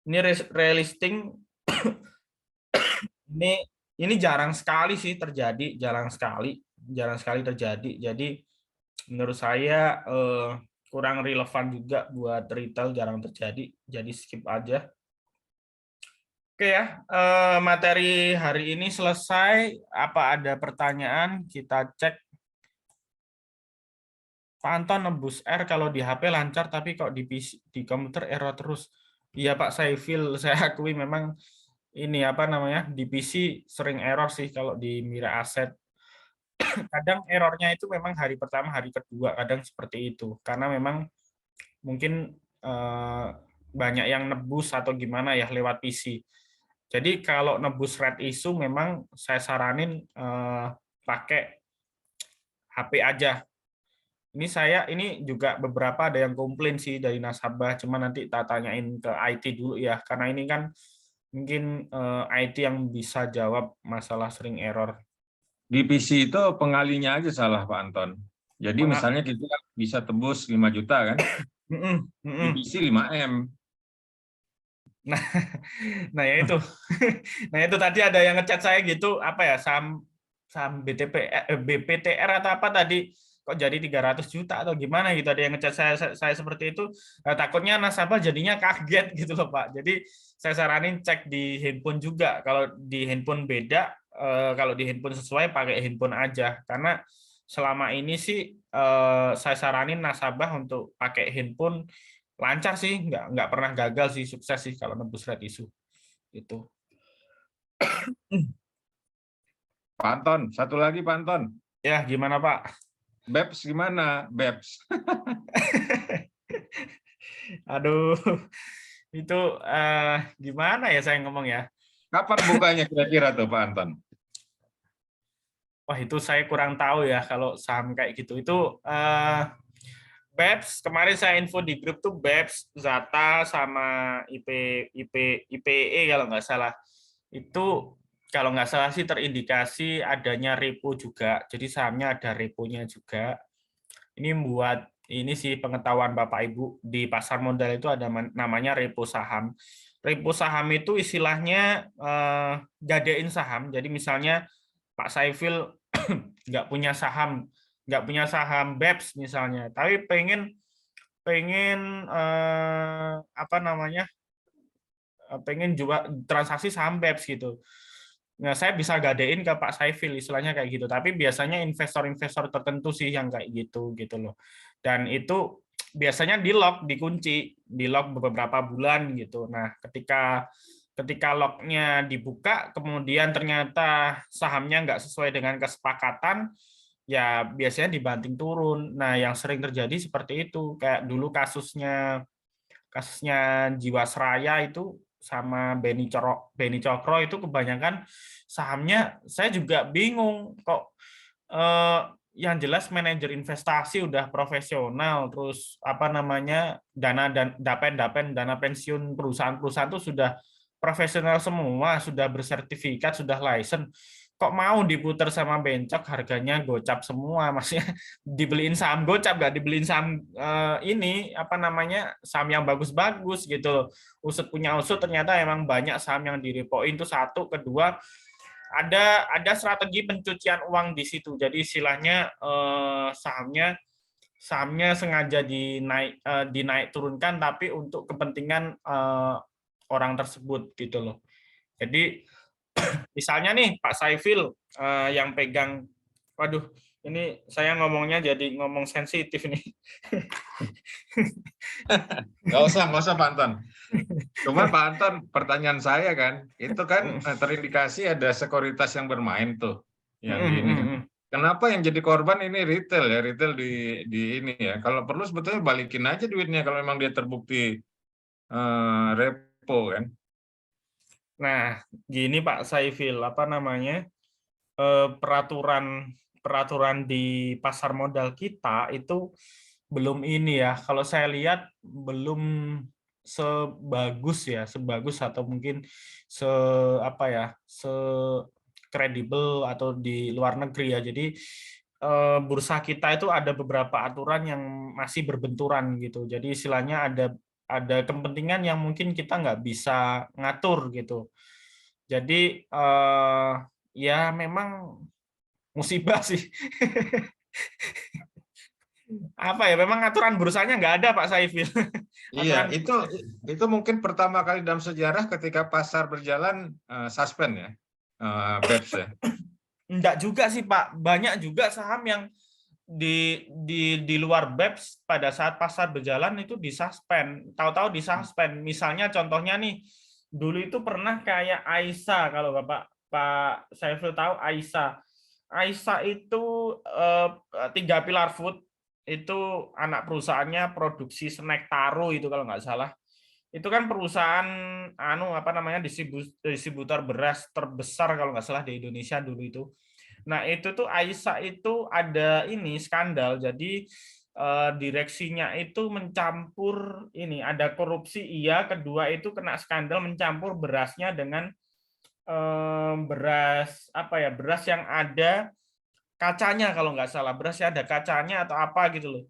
Ini relisting ini jarang sekali sih terjadi, jarang sekali terjadi. Jadi menurut saya kurang relevan juga buat retail, jarang terjadi. Jadi skip aja. Oke ya, materi hari ini selesai. Apa ada pertanyaan? Kita cek. Pak Anton nebus R kalau di HP lancar, tapi kok di PC, di komputer error terus. Iya Pak, saya akui memang ini di PC sering error sih kalau di Mira Asset. Kadang errornya itu memang hari pertama, hari kedua, kadang seperti itu. Karena memang mungkin banyak yang nebus atau gimana ya lewat PC. Jadi kalau nebus red issue memang saya saranin pakai HP aja. Ini juga beberapa ada yang komplain sih dari nasabah, cuma nanti tak tanyain ke IT dulu ya, karena ini kan mungkin IT yang bisa jawab masalah sering error. Di PC itu pengalinya aja salah Pak Anton. Jadi misalnya kita bisa tebus 5 juta kan, di PC 5M. Nah ya itu, nah itu tadi ada yang ngechat saya gitu, saham BPTR atau apa tadi kok jadi 300 juta atau gimana gitu, ada yang ngechat saya seperti itu. Takutnya nasabah jadinya kaget gitu loh Pak. Jadi saya saranin cek di handphone juga, kalau di handphone beda, kalau di handphone sesuai pakai handphone aja, karena selama ini sih saya saranin nasabah untuk pakai handphone lancar sih, nggak pernah gagal sih, sukses sih kalau nebus red issue itu. Pak Anton, satu lagi Pak Anton. Ya, gimana Pak? BEPS gimana? BEPS. Aduh, itu gimana ya saya ngomong ya? Kapan bukanya kira-kira tuh Pak Anton? Wah, itu saya kurang tahu ya kalau saham kayak gitu. Itu BEPS kemarin saya info di grup tuh BEPS, Zata sama IPE kalau nggak salah. Itu kalau nggak salah sih terindikasi adanya repo juga. Jadi sahamnya ada reponya juga. Ini buat ini sih pengetahuan Bapak Ibu, di pasar modal itu ada namanya repo saham. Repo saham itu istilahnya gadein saham. Jadi misalnya Pak Saiful nggak punya saham BEPS misalnya, tapi pengen apa namanya, pengen juga transaksi saham BEPS gitu. Nah, saya bisa gadein ke Pak Saiful, istilahnya kayak gitu. Tapi biasanya investor-investor tertentu sih yang kayak gitu loh. Dan itu biasanya di-lock, di-lock beberapa bulan gitu. Nah, ketika locknya dibuka, kemudian ternyata sahamnya nggak sesuai dengan kesepakatan, ya biasanya dibanting turun. Nah, yang sering terjadi seperti itu. Kayak dulu kasusnya Jiwasraya itu sama Beni Cokro itu kebanyakan sahamnya saya juga bingung kok, yang jelas manajer investasi udah profesional, terus apa namanya dana pensiun perusahaan-perusahaan itu sudah profesional semua, sudah bersertifikat, sudah license, kok mau diputar sama bencok, harganya gocap semua, maksudnya dibeliin saham gocap, nggak dibeliin saham ini apa namanya saham yang bagus-bagus gitu. Usut punya usut ternyata emang banyak saham yang direpoin itu, satu, kedua ada strategi pencucian uang di situ. Jadi istilahnya sahamnya sengaja dinaik turunkan tapi untuk kepentingan orang tersebut gitu loh. Jadi misalnya nih Pak Saiful yang pegang, waduh ini saya ngomongnya jadi ngomong sensitif nih. Nggak usah Pak Anton. Cuma Pak Anton, pertanyaan saya kan, itu kan terindikasi ada sekuritas yang bermain tuh, yang di ini kan. Kenapa yang jadi korban ini retail ya, retail di ini ya. Kalau perlu sebetulnya balikin aja duitnya kalau memang dia terbukti repo kan. Nah, gini Pak Saiful, apa namanya, peraturan di pasar modal kita itu belum ini ya, kalau saya lihat belum sebagus atau mungkin apa ya, kredibel atau di luar negeri ya. Jadi bursa kita itu ada beberapa aturan yang masih berbenturan gitu. Jadi istilahnya ada kepentingan yang mungkin kita nggak bisa ngatur gitu. Jadi ya memang musibah sih. Apa ya, memang aturan bursanya nggak ada Pak Saiful. Iya, itu mungkin pertama kali dalam sejarah ketika pasar berjalan suspend ya, BEPS ya. Enggak juga sih Pak, banyak juga saham yang di luar BEPS pada saat pasar berjalan itu disuspend, tahu-tahu disuspend. Misalnya contohnya nih, dulu itu pernah kayak Aisa, kalau Pak Saiful tahu Aisa. Aisa itu 3 Pilar Food, itu anak perusahaannya produksi snack Taro itu kalau nggak salah. Itu kan perusahaan apa namanya distributor beras terbesar kalau nggak salah di Indonesia dulu itu. Nah, itu tuh Aisa itu ada ini skandal. Jadi direksinya itu mencampur ini, ada korupsi iya, kedua itu kena skandal mencampur berasnya dengan beras apa ya, beras yang ada kacanya kalau nggak salah, berasnya ada kacanya atau apa gitu loh.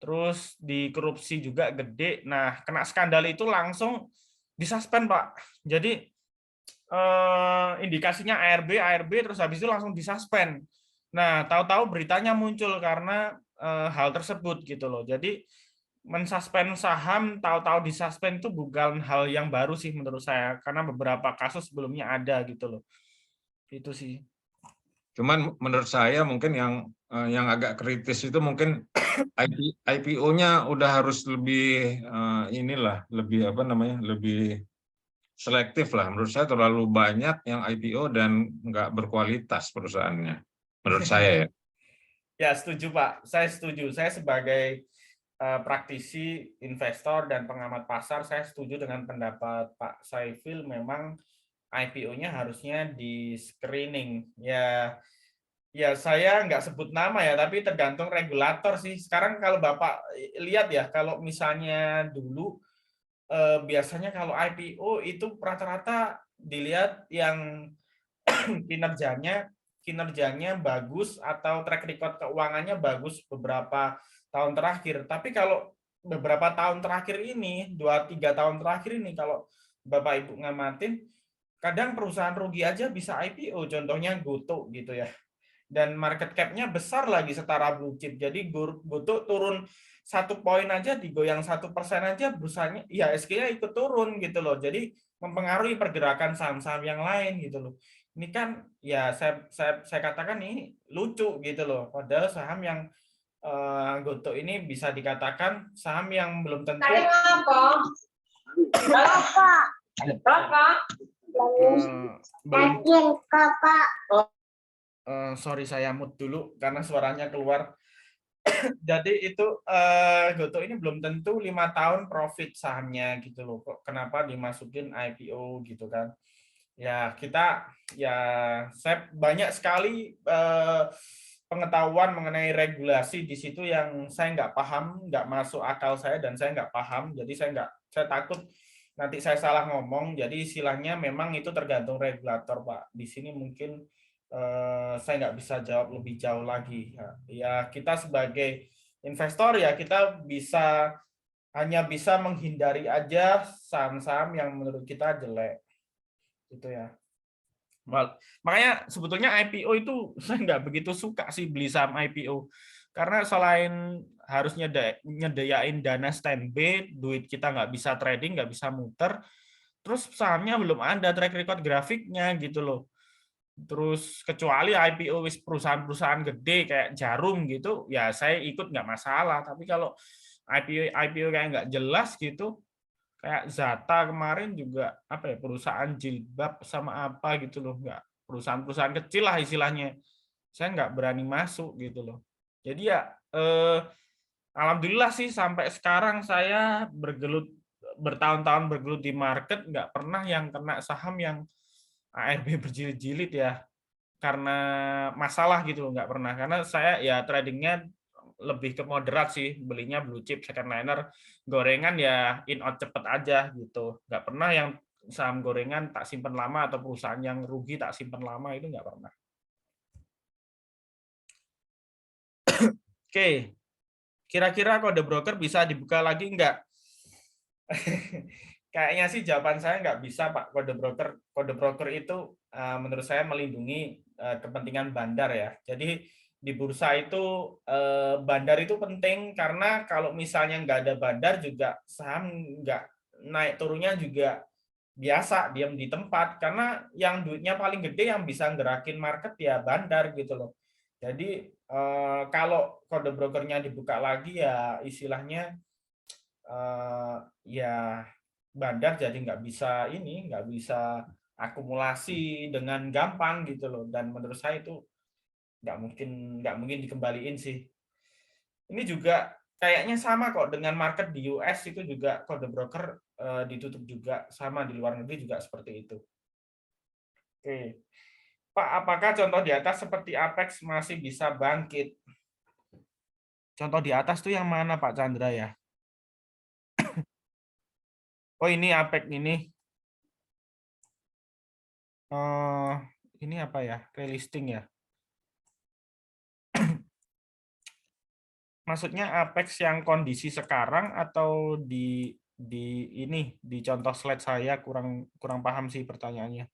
Terus dikorupsi juga gede. Nah, kena skandal itu langsung disuspend Pak. Jadi indikasinya ARB terus habis itu langsung disuspend. Nah, tahu-tahu beritanya muncul karena hal tersebut gitu loh. Jadi mensuspend saham tahu-tahu disuspend itu bukan hal yang baru sih menurut saya, karena beberapa kasus sebelumnya ada gitu loh. Itu sih. Cuman menurut saya mungkin yang agak kritis itu mungkin IPO-nya udah harus lebih lebih apa namanya, lebih selektif lah. Menurut saya terlalu banyak yang IPO dan nggak berkualitas perusahaannya. Menurut saya ya. Ya, setuju Pak. Saya setuju. Saya sebagai praktisi investor dan pengamat pasar, saya setuju dengan pendapat Pak Saiful. Memang IPO-nya harusnya di screening. Ya, Ya, saya nggak sebut nama ya, tapi tergantung regulator sih. Sekarang kalau Bapak lihat ya, kalau misalnya dulu biasanya kalau IPO itu rata-rata dilihat yang kinerjanya kinerjanya bagus atau track record keuangannya bagus beberapa tahun terakhir. Tapi kalau beberapa tahun terakhir ini, 2-3 tahun terakhir ini, kalau Bapak Ibu ngamatin, kadang perusahaan rugi aja bisa IPO, contohnya Goto gitu ya. Dan market cap-nya besar lagi setara blue chip. Jadi Goto turun 1 poin aja, digoyang 1% aja, bursanya IHSG-nya ikut turun gitu loh. Jadi mempengaruhi pergerakan saham-saham yang lain gitu loh. Ini kan ya saya katakan ini lucu gitu loh. Padahal saham yang Goto ini bisa dikatakan saham yang belum tentu belum sorry saya mute dulu karena suaranya keluar. Jadi itu Goto ini belum tentu 5 tahun profit sahamnya gitu loh. Kok kenapa dimasukin IPO gitu kan? Ya kita ya saya banyak sekali pengetahuan mengenai regulasi di situ yang saya nggak paham, nggak masuk akal saya dan saya nggak paham. Jadi saya takut nanti saya salah ngomong. Jadi istilahnya memang itu tergantung regulator, Pak. Di sini mungkin saya nggak bisa jawab lebih jauh lagi. Ya kita sebagai investor ya kita hanya bisa menghindari aja saham-saham yang menurut kita jelek. Itu ya. Makanya sebetulnya IPO itu saya nggak begitu suka sih beli saham IPO. Karena selain harus nyediain dana standby, duit kita nggak bisa trading, nggak bisa muter, terus sahamnya belum ada track record grafiknya gitu loh. Terus kecuali IPO perusahaan-perusahaan gede kayak Jarum gitu, ya saya ikut nggak masalah. Tapi kalau IPO kayak nggak jelas gitu, kayak Zata kemarin juga apa ya, perusahaan jilbab sama apa gitu loh, nggak, perusahaan-perusahaan kecil lah istilahnya, saya nggak berani masuk gitu loh. Jadi ya alhamdulillah sih sampai sekarang saya bertahun-tahun bergelut di market, nggak pernah yang kena saham yang ARB berjilid-jilid ya, karena masalah gitu loh, nggak pernah. Karena saya ya tradingnya lebih ke moderat sih, belinya blue chip, second liner, gorengan ya in out cepet aja gitu. Nggak pernah yang saham gorengan tak simpen lama atau perusahaan yang rugi tak simpen lama, itu nggak pernah. Oke, kira-kira kode broker bisa dibuka lagi nggak? Kayaknya sih jawaban saya nggak bisa, Pak. Kode broker itu menurut saya melindungi kepentingan bandar ya. Jadi di bursa itu bandar itu penting karena kalau misalnya nggak ada bandar juga saham nggak naik turunnya juga biasa, diam di tempat, karena yang duitnya paling gede yang bisa gerakin market ya bandar gitu loh. Jadi kalau kode brokernya dibuka lagi ya istilahnya ya bandar jadi nggak bisa akumulasi dengan gampang gitu loh, dan menurut saya itu nggak mungkin dikembaliin sih. Ini juga kayaknya sama kok dengan market di US, itu juga kode broker ditutup juga, sama di luar negeri juga seperti itu. Oke, Pak, apakah contoh di atas seperti Apex masih bisa bangkit? Contoh di atas tuh yang mana Pak Chandra ya? Oh ini Apex ini. Ini apa ya? Relisting ya? Maksudnya Apex yang kondisi sekarang atau di contoh slide saya kurang paham sih pertanyaannya.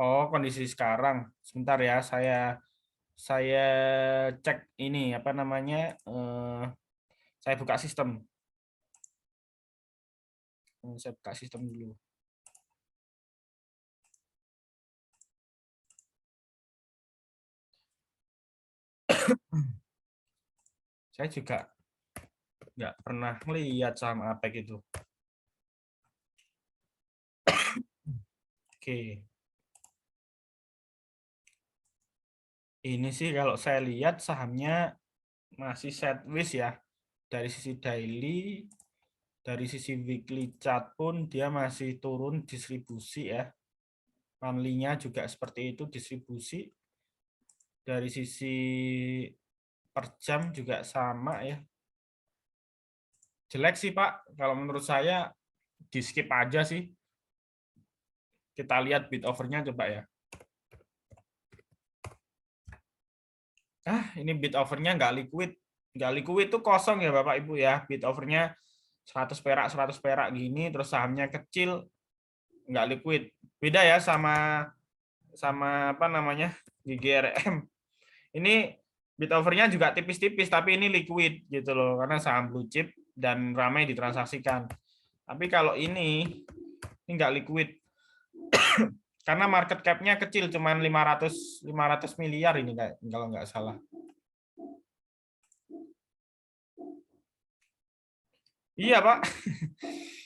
Oh, kondisi sekarang. Sebentar ya, saya cek ini apa namanya? Saya buka sistem. Saya buka sistem dulu. Saya juga nggak pernah melihat saham Apex itu. Oke. Ini sih kalau saya lihat sahamnya masih sideways ya. Dari sisi daily, dari sisi weekly chart pun dia masih turun distribusi ya. monthly-nya juga seperti itu distribusi. Dari sisi per jam juga sama ya. Jelek sih Pak, kalau menurut saya di skip aja sih. Kita lihat bid offer-nya coba ya. Ini bid offer-nya nggak liquid. Nggak liquid itu kosong ya Bapak Ibu ya. Bid offer-nya 100 perak gini, terus sahamnya kecil, nggak liquid. Beda ya sama apa namanya GGRM. Ini bid offer-nya juga tipis-tipis, tapi ini liquid gitu loh, karena saham blue chip dan ramai ditransaksikan. Tapi kalau ini nggak liquid. Karena market cap-nya kecil, cuman 500 miliar ini kalau nggak salah. Iya, Pak.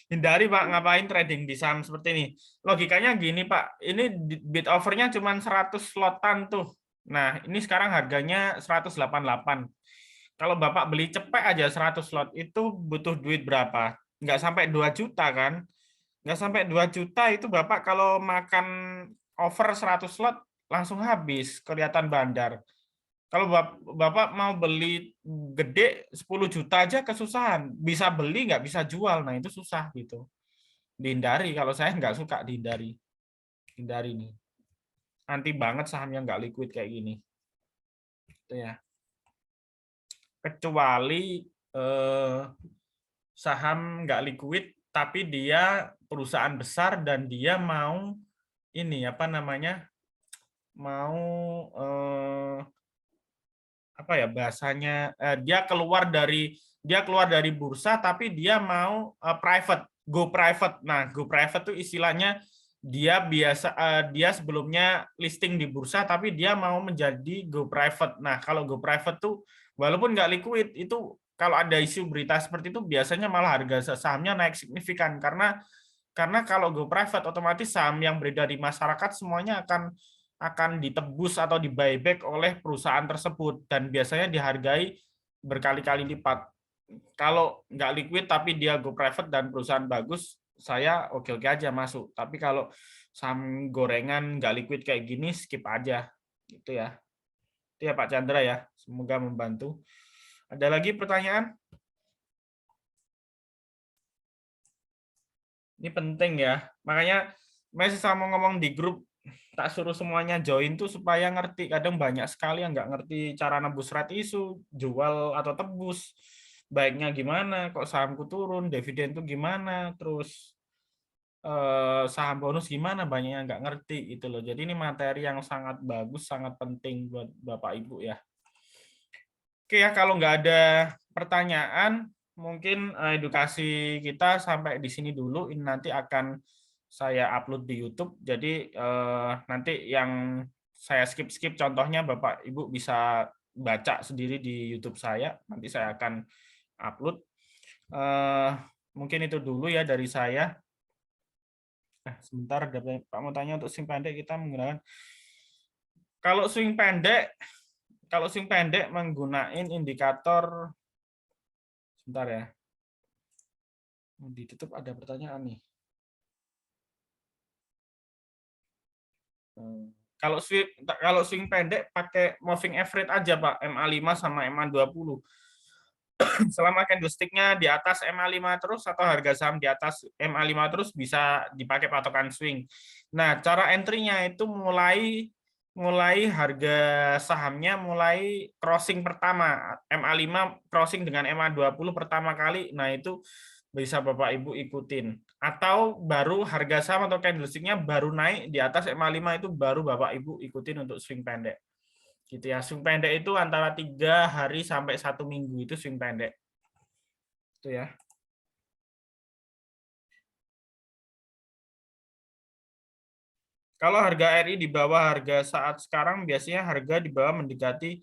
Hindari, Pak. Ngapain trading di saham seperti ini? Logikanya gini, Pak. Ini bid offer-nya cuma 100 lotan tuh. Nah, ini sekarang harganya 188. Kalau Bapak beli cepet aja 100 lot, itu butuh duit berapa? Nggak sampai 2 juta, kan? Nggak sampai 2 juta, itu Bapak kalau makan over 100 lot, langsung habis. Kelihatan bandar. Kalau Bapak mau beli gede 10 juta aja kesusahan. Bisa beli, nggak bisa jual. Nah, itu susah gitu. Dihindari. Kalau saya nggak suka dihindari. Hindari nih. Anti banget saham yang nggak liquid kayak gini. Itu ya. Kecuali saham nggak liquid, tapi dia perusahaan besar dan dia mau ini apa namanya, mau apa ya bahasanya, dia keluar dari bursa tapi dia mau private, go private. Nah, go private itu istilahnya dia sebelumnya listing di bursa tapi dia mau menjadi go private. Nah, kalau go private tuh walaupun nggak liquid, itu kalau ada isu berita seperti itu biasanya malah harga sahamnya naik signifikan, karena kalau go private otomatis saham yang beredar di masyarakat semuanya akan ditebus atau di buyback oleh perusahaan tersebut dan biasanya dihargai berkali-kali lipat. Kalau nggak liquid tapi dia go private dan perusahaan bagus, saya oke-oke aja masuk. Tapi kalau saham gorengan nggak liquid kayak gini, skip aja. Gitu ya. Itu ya Pak Chandra ya. Semoga membantu. Ada lagi pertanyaan? Ini penting ya. Makanya masih sama ngomong di grup, tak suruh semuanya join tuh supaya ngerti. Kadang banyak sekali yang nggak ngerti cara nebus red issue, jual atau tebus. Baiknya gimana, kok sahamku turun, dividen tuh gimana, terus saham bonus gimana, banyak yang nggak ngerti gitu loh. Jadi ini materi yang sangat bagus, sangat penting buat Bapak Ibu ya. Oke ya, kalau nggak ada pertanyaan, mungkin edukasi kita sampai di sini dulu. Ini nanti akan saya upload di YouTube. Jadi nanti yang saya skip contohnya Bapak Ibu bisa baca sendiri di YouTube saya. Nanti saya akan upload. Mungkin itu dulu ya dari saya. Sebentar, Pak mau tanya untuk swing pendek kita menggunakan. Kalau swing pendek menggunakan indikator, sebentar ya. Ditutup, ada pertanyaan nih. Kalau swing pendek pakai moving average aja Pak, MA5 sama MA20. Selama candlestick-nya di atas MA5 terus atau harga saham di atas MA5 terus bisa dipakai patokan swing. Nah, cara entry-nya itu mulai harga sahamnya mulai crossing pertama, MA5 crossing dengan MA20 pertama kali. Nah, itu bisa Bapak Ibu ikutin. Atau baru harga saham atau candlestick-nya baru naik di atas MA5 itu baru Bapak Ibu ikutin untuk swing pendek. Gitu ya. Swing pendek itu antara 3 hari sampai 1 minggu itu swing pendek. Itu ya. Kalau harga RI di bawah harga saat sekarang, biasanya harga di bawah mendekati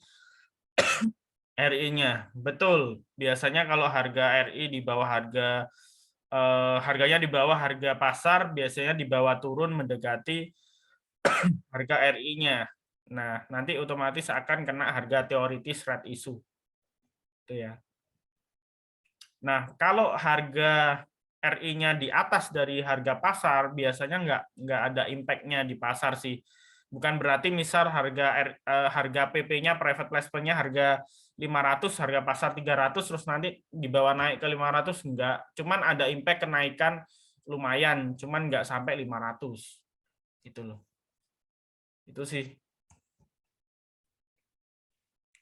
RI-nya. Betul. Biasanya kalau harga RI di bawah harganya di bawah harga pasar, biasanya di bawah turun mendekati harga RI-nya. Nah, nanti otomatis akan kena harga teoritis red issue. Itu ya. Nah, kalau harga RI-nya di atas dari harga pasar, biasanya nggak ada impact-nya di pasar sih. Bukan berarti misal harga PP-nya, private placement-nya harga 500, harga pasar 300, terus nanti dibawa naik ke 500, enggak. Cuman ada impact kenaikan lumayan, cuman nggak sampai 500. Gitu loh. Itu sih.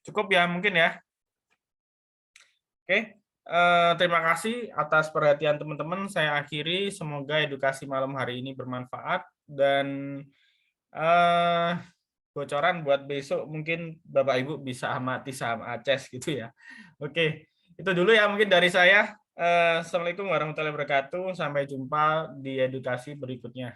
Cukup ya mungkin ya. Oke. Terima kasih atas perhatian teman-teman. Saya akhiri. Semoga edukasi malam hari ini bermanfaat dan bocoran buat besok mungkin Bapak Ibu bisa amati saham ACES gitu ya. Oke, itu dulu ya mungkin dari saya. Assalamualaikum warahmatullahi wabarakatuh. Sampai jumpa di edukasi berikutnya.